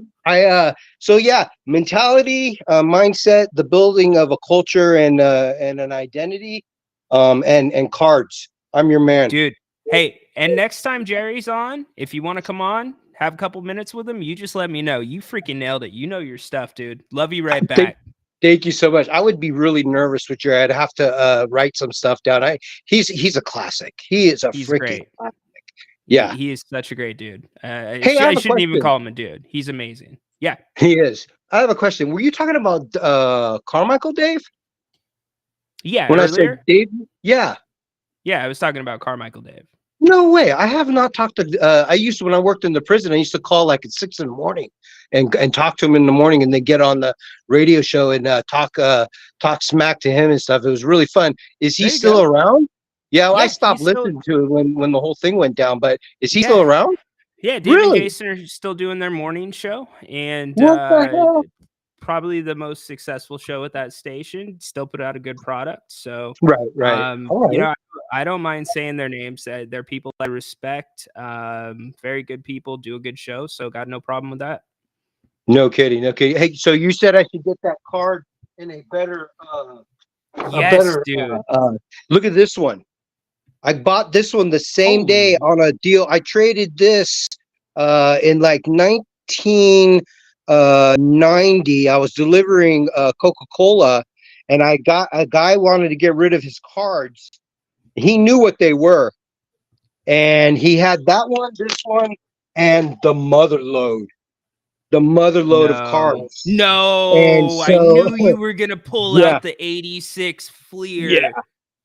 So yeah, mentality, mindset, the building of a culture and an identity, and cards. I'm your man. Dude. Hey, and next time Jerry's on, if you want to come on, have a couple minutes with him, you just let me know. You freaking nailed it. You know your stuff, dude. Love you right back. Thank you so much. I would be really nervous with you. I'd have to write some stuff down. He's a classic. He is He's freaking great. classic. Yeah. He is such a great dude. I I have a shouldn't even question. call him a dude. He's amazing. Yeah. He is. I have a question. Were you talking about Carmichael, Dave? Yeah, When I earlier. said Dave, yeah. Yeah, I was talking about Carmichael Dave. No way. I have not talked to. I used to, when I worked in the prison, I used to call like at 6 in the morning, and talk to him in the morning, and then get on the radio show and talk smack to him and stuff. It was really fun. Is he There you still go. around? Yeah, well, I Yeah, stopped he's still- listening to it when the whole thing went down. But is he Yeah. still around? Yeah, Dave Really? and Jason are still doing their morning show, and What the hell? probably the most successful show at that station. Still put out a good product. So, Right. All you right. know, I don't mind saying their names. They're people I respect. Very good people, do a good show. So, got no problem with that. No kidding. Hey, so you said I should get that card in a better, Yes, dude. look at this one. I bought this one the same day on a deal. I traded this in like 1990. I was delivering Coca-Cola, and I got a guy wanted to get rid of his cards. He knew what they were, and he had that one, this one, and the mother load of cards. No, And I so, knew you were gonna pull yeah. out the 86 Fleer.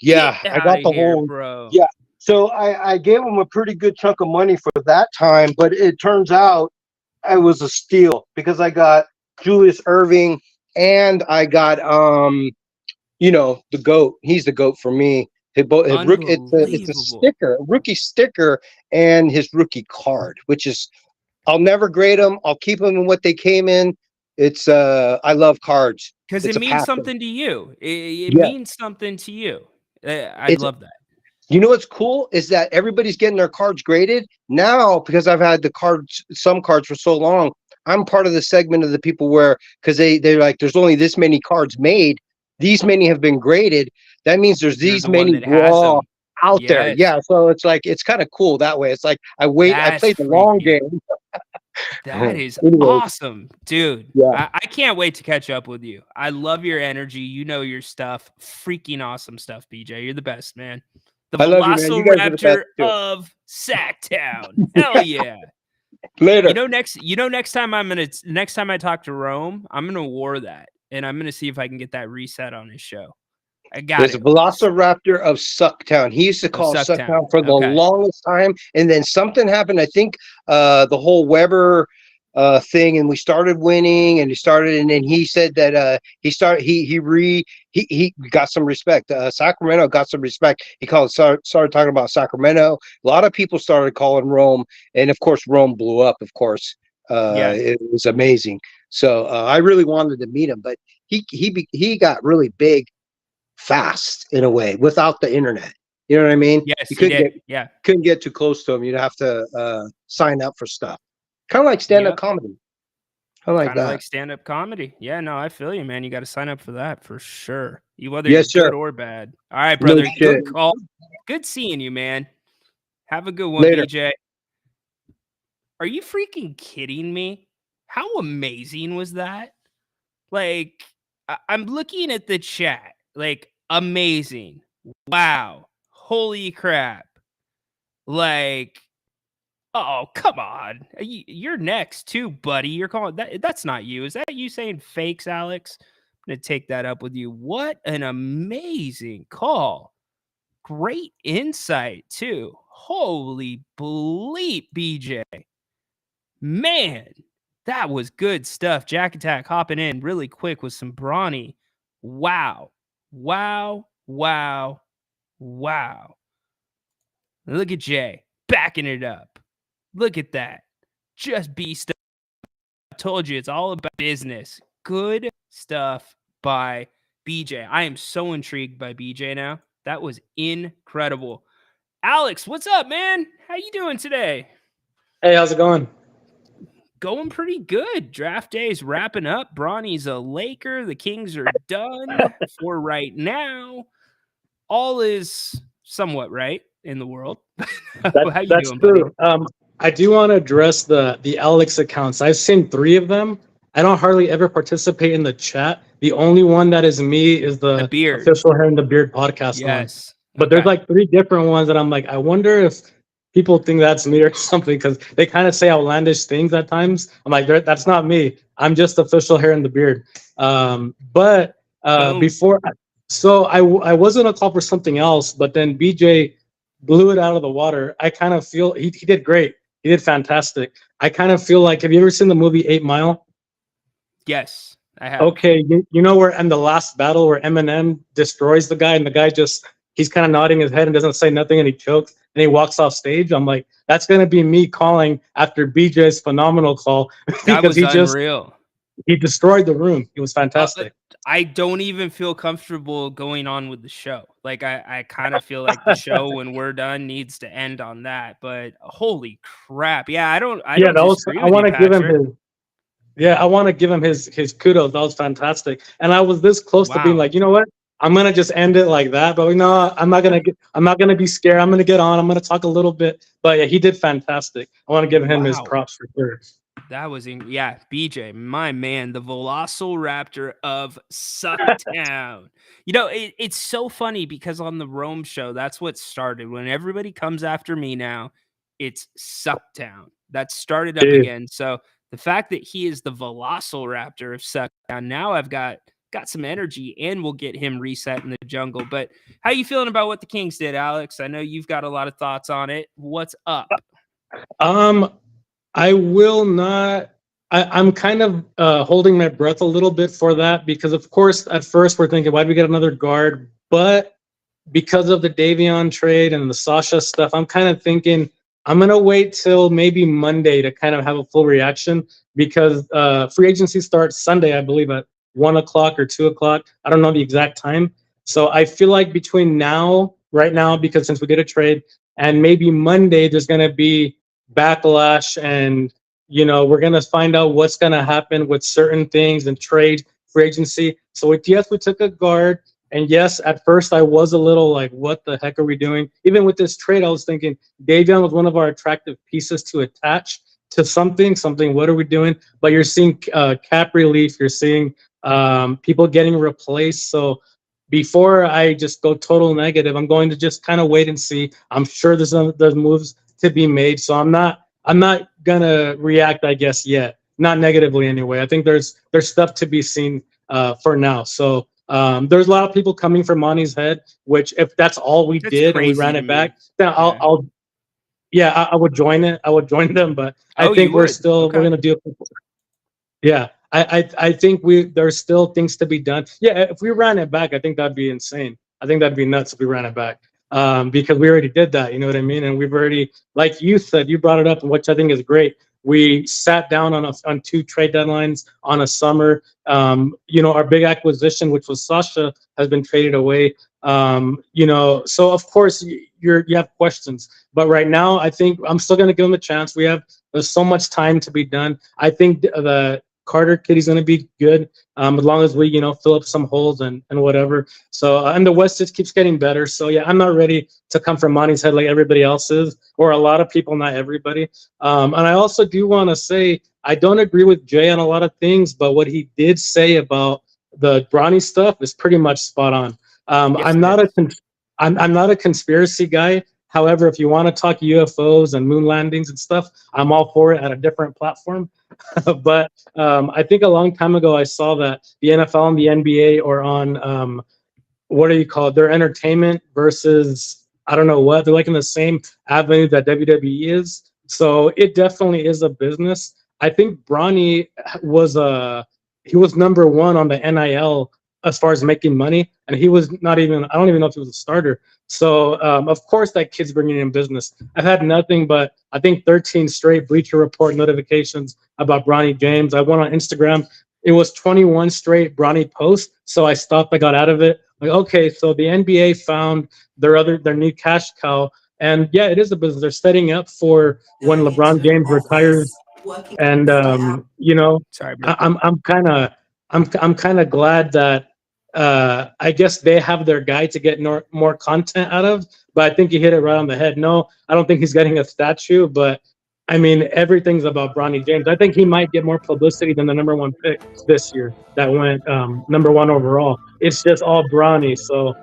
Yeah, Get I got outta the here, whole. bro. Yeah, so I gave him a pretty good chunk of money for that time, but it turns out it was a steal because I got Julius Erving and I got the GOAT. He's the GOAT for me. It's a sticker, a rookie sticker, and his rookie card, which is I'll never grade them. I'll keep them in what they came in. It's I love cards Because It's it a means passion. something to you. It Yeah. means something to you. I It's- love that. You know what's cool is that everybody's getting their cards graded now because I've had some cards for so long. I'm part of the segment of the people where because they're like, there's only this many cards made. These many have been graded. That means there's You're these the one many that has raw them. out there. Yes. Yeah, so it's like it's kind of cool that way. It's like I That's play the long freaky. game. That is Anyways, awesome, dude. Yeah. I can't wait to catch up with you. I love your energy. You know your stuff. Freaking awesome stuff, BJ. You're the best, man. The I love you, man. You guys are the Velociraptor best, too. of Sacktown. Hell yeah. Later. Next time I talk to Rome, I'm gonna war that. And I'm gonna see if I can get that reset on his show. I got There's it. a Velociraptor of Sucktown. He used to call Sucktown. Sucktown for the Okay. longest time, and then something happened. I think the whole Weber thing, and we started winning, and then he said that he got some respect. Sacramento got some respect. He started talking about Sacramento. A lot of people started calling Rome, and of course Rome blew up. Of course, Yeah. it was amazing. So I really wanted to meet him, but he got really big fast in a way without the internet. You know what I mean? Yes, you he did. Yeah. couldn't get too close to him. You'd have to sign up for stuff. Kind of like stand-up Yep. comedy. I like Kind of that. like stand-up comedy. Yeah, no, I feel you, man. You got to sign up for that for sure. Whether Yes, you're sir. good or bad. All right, brother. No Good shit. call. Good seeing you, man. Have a good one, Later. BJ. Are you freaking kidding me? How amazing was that? Like, I'm looking at the chat. Like, amazing. Wow. Holy crap. Like, oh, come on. You're next too, buddy. You're calling that's not you. Is that you saying fakes, Alex? I'm going to take that up with you. What an amazing call. Great insight, too. Holy bleep, BJ. Man, that was good stuff. Jack Attack hopping in really quick with some Bronny. Wow. Wow. Wow. Wow. Look at Jay backing it up. Look at that. Just beast. I told you it's all about business. Good stuff by BJ. I am so intrigued by BJ now. That was incredible. Alex, what's up, man? How you doing today? Hey, how's it going? Going pretty good. Draft day is wrapping up. Bronny's a Laker. The Kings are done for right now. All is somewhat right in the world. How you That's doing, true. buddy? I do want to address the Alex accounts. I've seen 3 of them. I don't hardly ever participate in the chat. The only one that is me is the Beard. official Hair in the Beard podcast one. Yes. But there's like 3 different ones that I'm like, I wonder if people think that's me or something because they kind of say outlandish things at times. I'm like, that's not me. I'm just official Hair in the Beard. But Boom. before So I was gonna call for something else, but then BJ blew it out of the water. I kind of feel he did great. He did fantastic. I kind of feel like, have you ever seen the movie 8 Mile? Yes, I have. Okay, you know where in the last battle where Eminem destroys the guy and the guy just he's kind of nodding his head and doesn't say nothing and he chokes and he walks off stage. I'm like, that's gonna be me calling after BJ's phenomenal call That because was unreal. he destroyed the room. He was Uh, fantastic. I don't even feel comfortable going on with the show. Like I kind of feel like the show when we're done needs to end on that. But holy crap. Yeah, I don't Yeah, that was. disagree I with you, want to give him Patrick. his. Yeah, I want to give him his kudos. That was fantastic. And I was this close to being Wow. like, you know what? I'm gonna just end it like that. But no, I'm not gonna be scared. I'm gonna get on. I'm gonna talk a little bit. But yeah, he did fantastic. I want to give him his Wow. props for sure. That was yeah, BJ, my man, the Velociraptor of Sucktown. You know, it's so funny because on the Rome show, that's what started. When everybody comes after me now, it's Sucktown. That started up Dude. again. So the fact that he is the Velociraptor of Sucktown, now I've got some energy and we'll get him reset in the jungle. But how you feeling about what the Kings did, Alex? I know you've got a lot of thoughts on it. What's up? I will not. I'm kind of holding my breath a little bit for that because, of course, at first we're thinking, why do we get another guard? But because of the Davion trade and the Sasha stuff, I'm kind of thinking I'm gonna wait till maybe Monday to kind of have a full reaction because free agency starts Sunday, I believe, at 1 o'clock or 2 o'clock. I don't know the exact time. So I feel like between right now, because since we did a trade, and maybe Monday, there's gonna be backlash and we're going to find out what's going to happen with certain things and trade free agency. So yes, we took a guard, and yes, at first I was a little like, what the heck are we doing? Even with this trade, I was thinking Davion was one of our attractive pieces to attach to something, what are we doing? But you're seeing cap relief, you're seeing people getting replaced. So before I just go total negative, I'm going to just kind of wait and see. I'm sure there's moves to be made. So I'm not gonna react, I guess, yet. Not negatively anyway. I think there's stuff to be seen for now. So there's a lot of people coming for Monty's head, which if that's all we That's did and we crazy ran to it me. back, then I would join it. I would join them, but I Oh, think you we're would? Okay. gonna do it. Yeah. I think there's still things to be done. Yeah, if we ran it back, I think that'd be insane. I think that'd be nuts if we ran it back. Because we already did that, you know what I mean? And we've already, like you said, you brought it up, which I think is great. We sat down on 2 trade deadlines on a summer. Our big acquisition, which was Sasha, has been traded away. So of course you have questions, but right now I think I'm still going to give them a chance. There's so much time to be done. I think the Carter kid, he's going to be good as long as we, fill up some holes and whatever. So, and the West just keeps getting better. So, yeah, I'm not ready to come from Monty's head like everybody else is, or a lot of people, not everybody. And I also do want to say, I don't agree with Jay on a lot of things, but what he did say about the Bronny stuff is pretty much spot on. Yes, I'm not a conspiracy guy. However, if you want to talk UFOs and moon landings and stuff, I'm all for it at a different platform. But I think a long time ago I saw that the NFL and the NBA are on what do you call it? Their entertainment versus I don't know what. They're like in the same avenue that WWE is. So it definitely is a business. I think Bronny was he was number one on the NIL as far as making money, and he was not even. I don't even know if he was a starter. So of course that kid's bringing in business. I've had nothing but I think 13 straight Bleacher Report notifications about Bronny James. I went on Instagram. It was 21 straight Bronny posts. So I stopped. I got out of it. Like, okay, so the NBA found their new cash cow, and yeah, it is a business. They're setting up for when LeBron James retires, and Sorry, bro. I'm kind of glad that I guess they have their guy to get more content out of. But I think you hit it right on the head. No, I don't think he's getting a statue, but I mean everything's about Bronny James. I think he might get more publicity than the number 1 pick this year that went number 1 overall. It's just all Bronny. So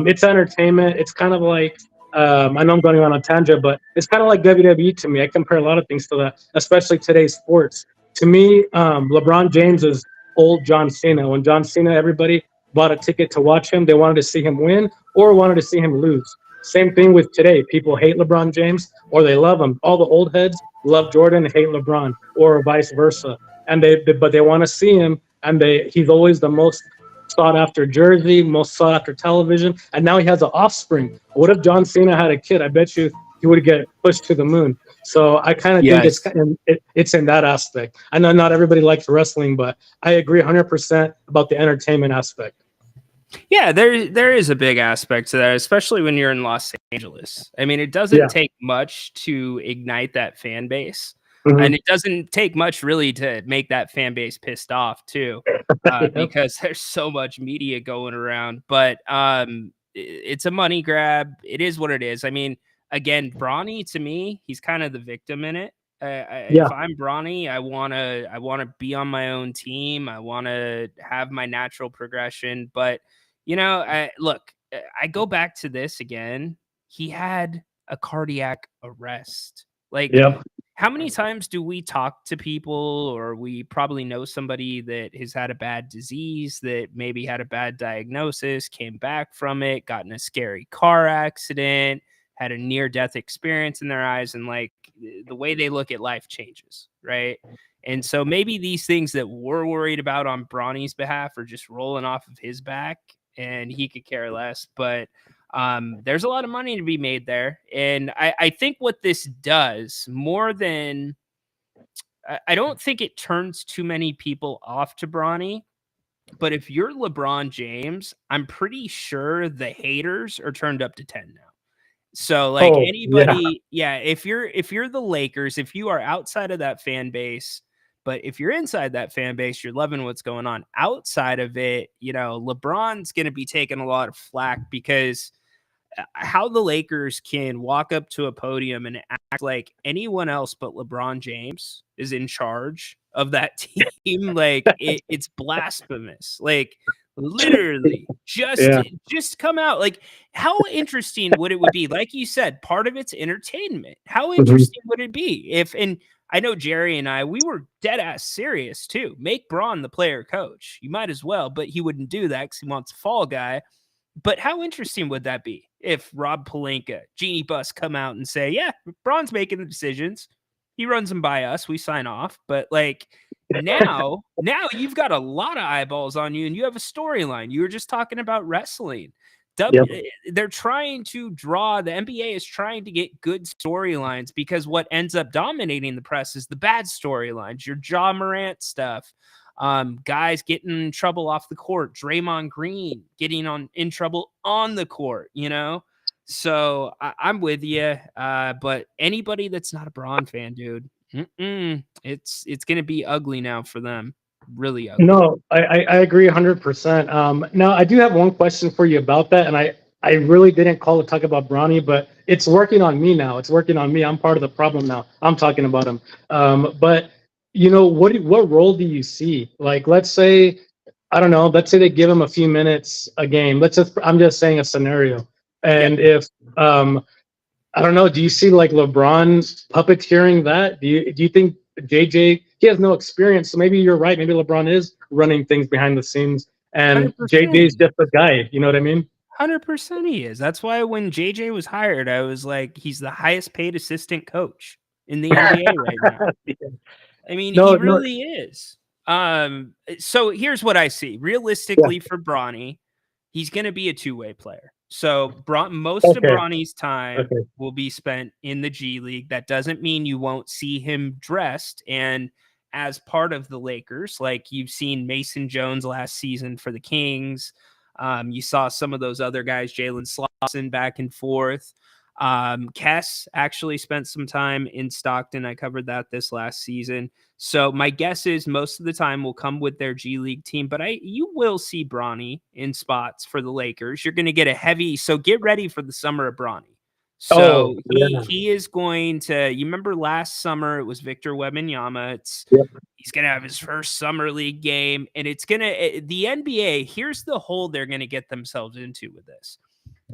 it's entertainment. It's kind of like I know I'm going on a tangent, but it's kind of like WWE to me. I compare a lot of things to that, especially today's sports. To me, LeBron James is old John Cena. When John Cena, everybody bought a ticket to watch him. They wanted to see him win or wanted to see him lose. Same thing with today. People hate LeBron James or they love him. All the old heads love Jordan and hate LeBron, or vice versa. And but they want to see him, and he's always the most sought after jersey, most sought after television, and now he has an offspring. What if John Cena had a kid? I bet you he would get pushed to the moon. So I kind of think it's in that aspect. I know not everybody likes wrestling, but I agree 100% about the entertainment aspect. Yeah, there is a big aspect to that, especially when you're in Los Angeles. I mean, it doesn't take much to ignite that fan base. And it doesn't take much really to make that fan base pissed off too, because there's so much media going around. But it's a money grab. It is what it is. I mean, again, Bronny, to me, he's kind of the victim in it. If I'm Bronny, I wanna be on my own team. I wanna have my natural progression. But look, I go back to this again. He had a cardiac arrest. Like, how many times do we talk to people, or we probably know somebody that has had a bad disease, that maybe had a bad diagnosis, came back from it, got in a scary car accident, had a near-death experience in their eyes, and like the way they look at life changes, right? And so maybe these things that we're worried about on Bronny's behalf are just rolling off of his back, and he could care less. But there's a lot of money to be made there. And I think what this does more than, I don't think it turns too many people off to Bronny, but if you're LeBron James, I'm pretty sure the haters are turned up to 10 now. So like anybody, if you're the Lakers, if you are outside of that fan base, but if you're inside that fan base, you're loving what's going on. Outside of it, LeBron's going to be taking a lot of flack, because how the Lakers can walk up to a podium and act like anyone else but LeBron James is in charge of that team, like it's blasphemous. Like, literally just come out. Like, how interesting would it be? Like you said, part of it's entertainment. How interesting would it be if, and I know Jerry and we were dead ass serious too. Make Braun the player coach. You might as well, but he wouldn't do that because he wants a fall guy. But how interesting would that be if Rob Pelinka, Jeannie Buss come out and say, yeah, Braun's making the decisions. He runs them by us. We sign off. But like now you've got a lot of eyeballs on you and you have a storyline. You were just talking about wrestling. They're trying to draw, the NBA is trying to get good storylines, because what ends up dominating the press is the bad storylines, your Ja Morant stuff. Guys getting in trouble off the court, Draymond Green getting in trouble on the court, So I'm with you. But anybody that's not a Bron fan, dude, it's going to be ugly now for them. Really ugly. No, I agree 100%. Now I do have one question for you about that, and I really didn't call to talk about Bronny, but it's working on me now. It's working on me. I'm part of the problem now. I'm talking about him. But what role do you see? Like, let's say, I don't know, let's say they give him a few minutes a game. I'm just saying a scenario. And if, I don't know, do you see like LeBron puppeteering that? Do you think JJ, he has no experience, so maybe you're right. Maybe LeBron is running things behind the scenes and 100%. JJ is just a guy. You know what I mean? 100% he is. That's why when JJ was hired, I was like, he's the highest paid assistant coach in the NBA right now. I mean, he really is. So here's what I see. Realistically, for Bronny, he's going to be a two-way player. So most of Bronny's time will be spent in the G League. That doesn't mean you won't see him dressed and as part of the Lakers. Like you've seen Mason Jones last season for the Kings. You saw some of those other guys, Jalen Slauson, back and forth. Kess actually spent some time in Stockton. I covered that this last season. So my guess is most of the time will come with their G League team, but you will see Bronny in spots for the Lakers. You're going to get a heavy, so get ready for the summer of Bronny. So he is going to, you remember last summer, it was Victor Wembanyama. He's going to have his first summer league game, and it's going to, the NBA, here's the hole they're going to get themselves into with this.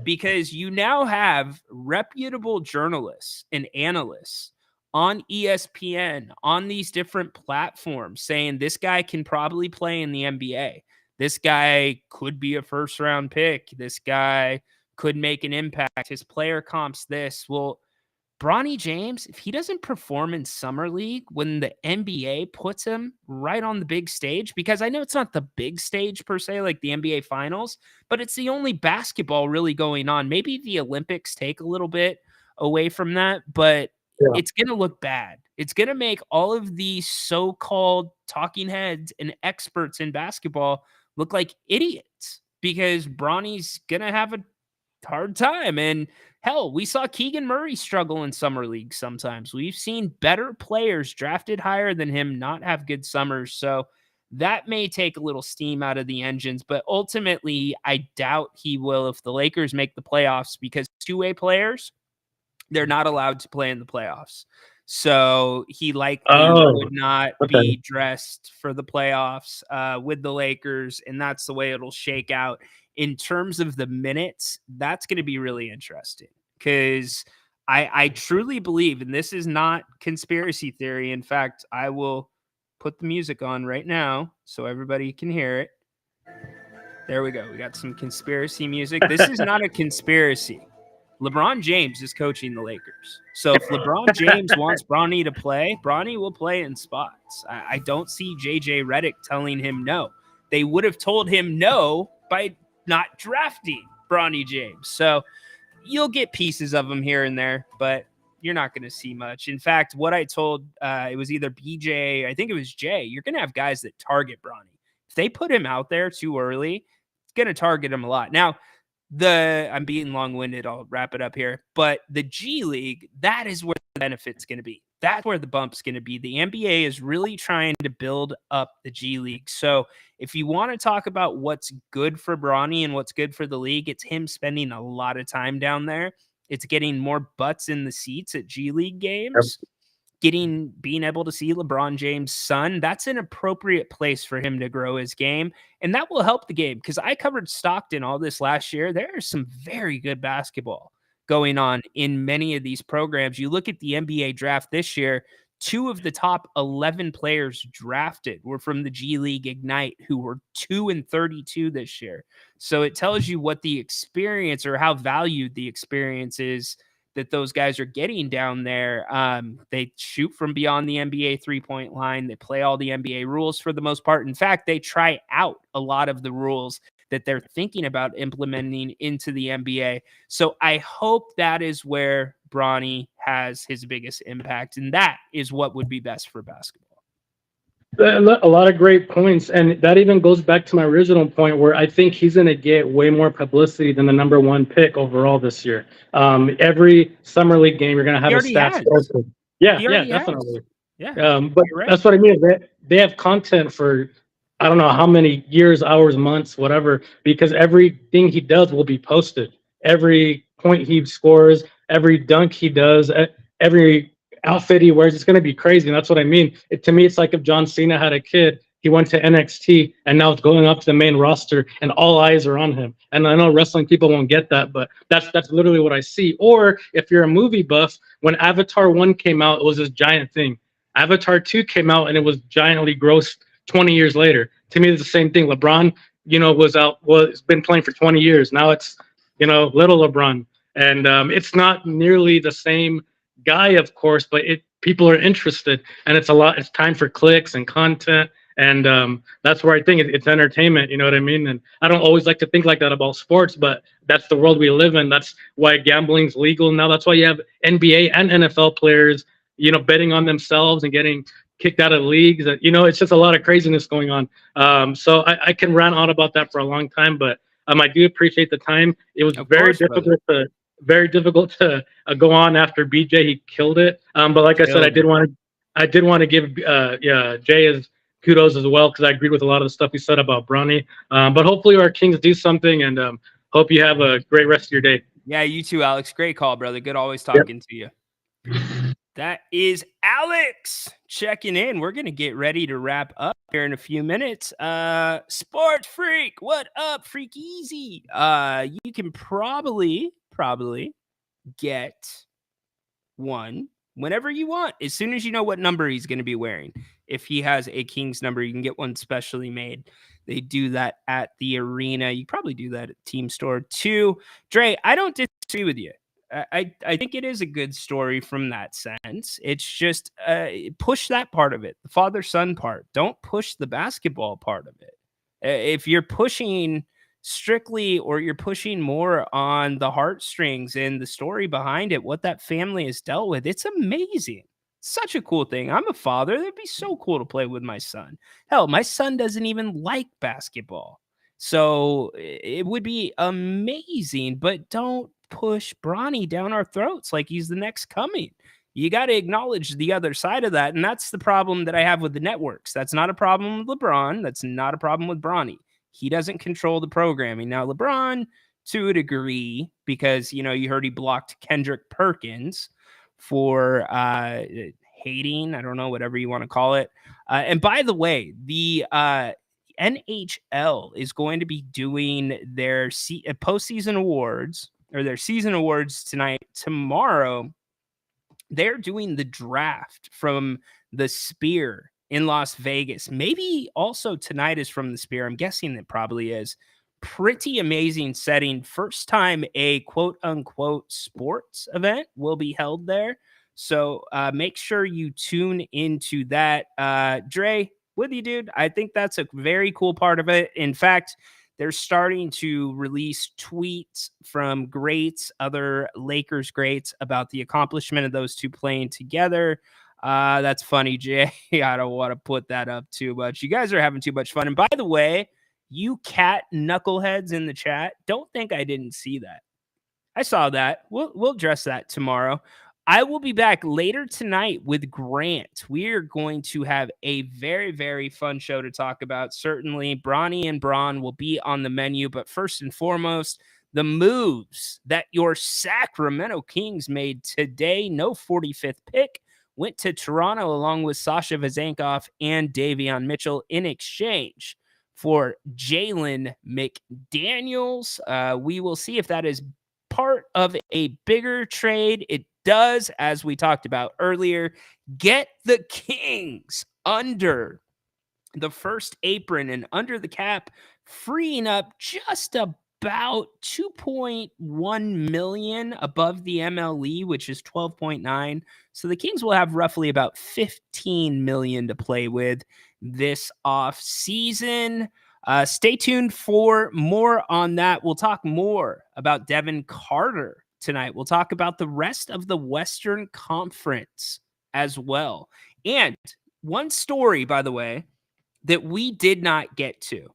Because you now have reputable journalists and analysts on ESPN, on these different platforms, saying this guy can probably play in the NBA. This guy could be a first round pick. This guy could make an impact. His player comps this. Well, Bronny James, if he doesn't perform in summer league when the NBA puts him right on the big stage, because I know it's not the big stage per se, like the NBA finals, but it's the only basketball really going on. Maybe the Olympics take a little bit away from that, but it's going to look bad. It's going to make all of these so-called talking heads and experts in basketball look like idiots because Bronny's going to have a hard time. And hell, we saw Keegan Murray struggle in summer league sometimes. We've seen better players drafted higher than him not have good summers. So that may take a little steam out of the engines, but ultimately I doubt he will if the Lakers make the playoffs because two-way players, they're not allowed to play in the playoffs. So he likely would not be dressed for the playoffs with the Lakers, and that's the way it'll shake out. In terms of the minutes, that's going to be really interesting because I truly believe, and this is not conspiracy theory. In fact, I will put the music on right now so everybody can hear it. There we go. We got some conspiracy music. This is not a conspiracy. LeBron James is coaching the Lakers. So if LeBron James wants Bronny to play, Bronny will play in spots. I don't see JJ Redick telling him no. They would have told him no by not drafting Bronny James. So you'll get pieces of him here and there, but you're not going to see much. In fact, what I told, it was either BJ, I think it was Jay, you're going to have guys that target Bronny. If they put him out there too early, it's going to target him a lot. Now, I'm being long-winded. I'll wrap it up here. But the G League, that is where the benefit's going to be. That's where the bump's going to be. The NBA is really trying to build up the G League. So if you want to talk about what's good for Bronny and what's good for the league, it's him spending a lot of time down there. It's getting more butts in the seats at G League games. Being able to see LeBron James' son, that's an appropriate place for him to grow his game. And that will help the game because I covered Stockton all this last year. There is some very good basketball going on in many of these programs. You look at the NBA draft this year, 2 of the top 11 players drafted were from the G League Ignite, who were 2-32 this year. So it tells you what the experience or how valued the experience is that those guys are getting down there. They shoot from beyond the NBA 3-point line. They play all the NBA rules for the most part. In fact, they try out a lot of the rules that they're thinking about implementing into the NBA. So I hope that is where Bronny has his biggest impact. And that is what would be best for basketball. A lot of great points. And that even goes back to my original point where I think he's going to get way more publicity than the number 1 pick overall this year. Every summer league game, you're going to have a stats. Yeah, definitely. Yeah. But that's what I mean. They have content for, I don't know how many years, hours, months, whatever, because everything he does will be posted. Every point he scores, every dunk he does, every outfit he wears, it's going to be crazy. And that's what I mean. To me, it's like if John Cena had a kid, he went to NXT and now it's going up to the main roster and all eyes are on him. And I know wrestling people won't get that, but that's literally what I see. Or if you're a movie buff, when Avatar 1 came out, it was this giant thing. Avatar 2 came out and it was giantly gross 20 years later. To me, it's the same thing. LeBron, it's been playing for 20 years. Now it's, little LeBron. And it's not nearly the same guy, of course, but people are interested, and it's time for clicks and content, and that's where I think it's entertainment. You know what I mean? And I don't always like to think like that about sports, but that's the world we live in. That's why gambling's legal now. That's why you have NBA and NFL players, betting on themselves and getting kicked out of leagues. It's just a lot of craziness going on. So I can rant on about that for a long time, but I do appreciate the time. It was very difficult to go on after BJ. He killed it. But like I said, I did want to give Jay his kudos as well, because I agreed with a lot of the stuff he said about Bronny. But hopefully our Kings do something, and hope you have a great rest of your day. Yeah, you too, Alex. Great call, brother. Good always talking to you. That is Alex checking in. We're going to get ready to wrap up here in a few minutes. Sports Freak, what up, Freak Easy? You can probably get one whenever you want, as soon as you know what number he's going to be wearing. if he has a Kings number, you can get one specially made. They do that at the arena. You probably do that at the team store too. Dre, I don't disagree with you. I think it is a good story from that sense. It's just push that part of it, the father-son part. Don't push the basketball part of it. If you're pushing strictly or you're pushing more on the heartstrings and the story behind it, what that family has dealt with, it's amazing. Such a cool thing. I'm a father. That'd be so cool to play with my son. Hell, my son doesn't even like basketball. So it would be amazing, but don't push Bronny down our throats like he's the next coming. You got to acknowledge the other side of that. And that's the problem that I have with the networks. That's not a problem with LeBron. That's not a problem with Bronny. He doesn't control the programming. Now, LeBron, to a degree, because, you know, you heard he blocked Kendrick Perkins for hating, I don't know, whatever you want to call it. And by the way, the NHL is going to be doing their postseason awards, or their season awards tonight. Tomorrow, they're doing the draft from the Sphere in Las Vegas. Maybe also tonight is from the Sphere. I'm guessing it probably is. Pretty amazing setting. First time a quote unquote sports event will be held there. So make sure you tune into that. Dre, with you, dude. I think that's a very cool part of it. In fact, they're starting to release tweets from greats, other Lakers greats, about the accomplishment of those two playing together. That's funny, Jay. I don't want to put that up too much. You guys are having too much fun. And by the way, you cat knuckleheads in the chat, don't think I didn't see that. I saw that. We'll address that tomorrow. I will be back later tonight with Grant. We are going to have a very, very fun show to talk about. Certainly, Bronny and Bron will be on the menu. But first and foremost, the moves that your Sacramento Kings made today. No 45th pick. Went to Toronto along with Sasha Vezenkov and Davion Mitchell in exchange for Jalen McDaniels. We will see if that is part of a bigger trade. It does, as we talked about earlier, get the Kings under the first apron and under the cap, freeing up just about 2.1 million above the MLE, which is 12.9. So the Kings will have roughly about 15 million to play with this off season. Stay tuned for more on that. We'll talk more about Devin Carter tonight. We'll talk about the rest of the Western Conference as well. And one story, by the way, that we did not get to.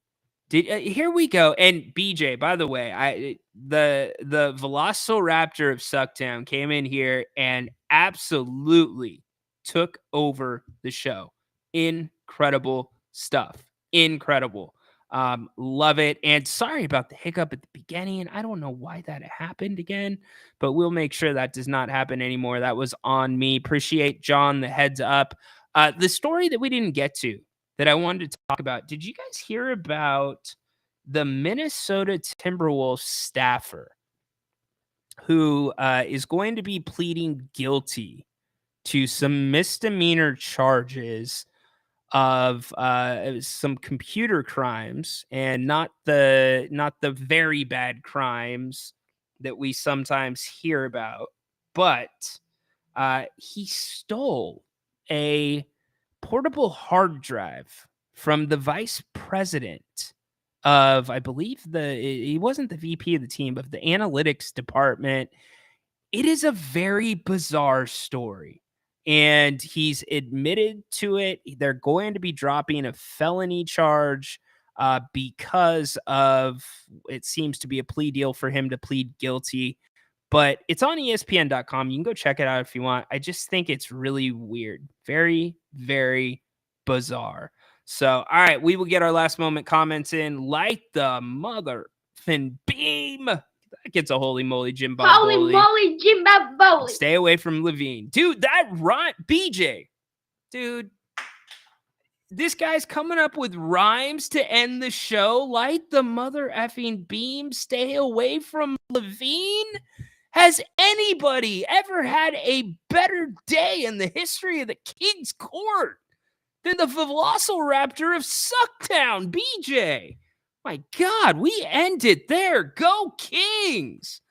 Here we go. And BJ, by the way, the Velociraptor of Sucktown came in here and absolutely took over the show. Incredible stuff. Incredible. Love it. And sorry about the hiccup at the beginning. I don't know why that happened again, but we'll make sure that does not happen anymore. That was on me. Appreciate John, the heads up. The story that we didn't get to that I wanted to talk about. Did you guys hear about the Minnesota Timberwolves staffer who is going to be pleading guilty to some misdemeanor charges of some computer crimes, and not the very bad crimes that we sometimes hear about, but he stole a portable hard drive from the vice president of, I believe, he wasn't the VP of the team, but the analytics department. It is a very bizarre story. And he's admitted to it. They're going to be dropping a felony charge because of, it seems to be a plea deal for him to plead guilty. But it's on ESPN.com. You can go check it out if you want. I just think it's really weird. Very, very bizarre. So, all right, we will get our last moment comments in. Light the mother fin beam. That gets a holy moly, Jim Bob. Holy moly, Jim Bob. Stay away from Levine. Dude, that rhyme. BJ. Dude. This guy's coming up with rhymes to end the show. Light the mother effing beam. Stay away from Levine. Has anybody ever had a better day in the history of the King's Court than the Velociraptor of Sucktown, BJ. My God, we end it there. Go Kings.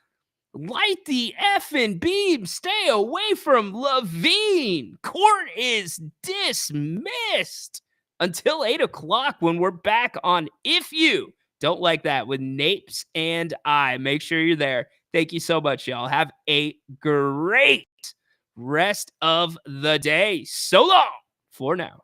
Light the effing beam. Stay away from Levine. Court is dismissed until 8 o'clock when we're back on If You Don't Like That with Napes and I. Make sure you're there. Thank you so much, y'all. Have a great rest of the day. So long for now.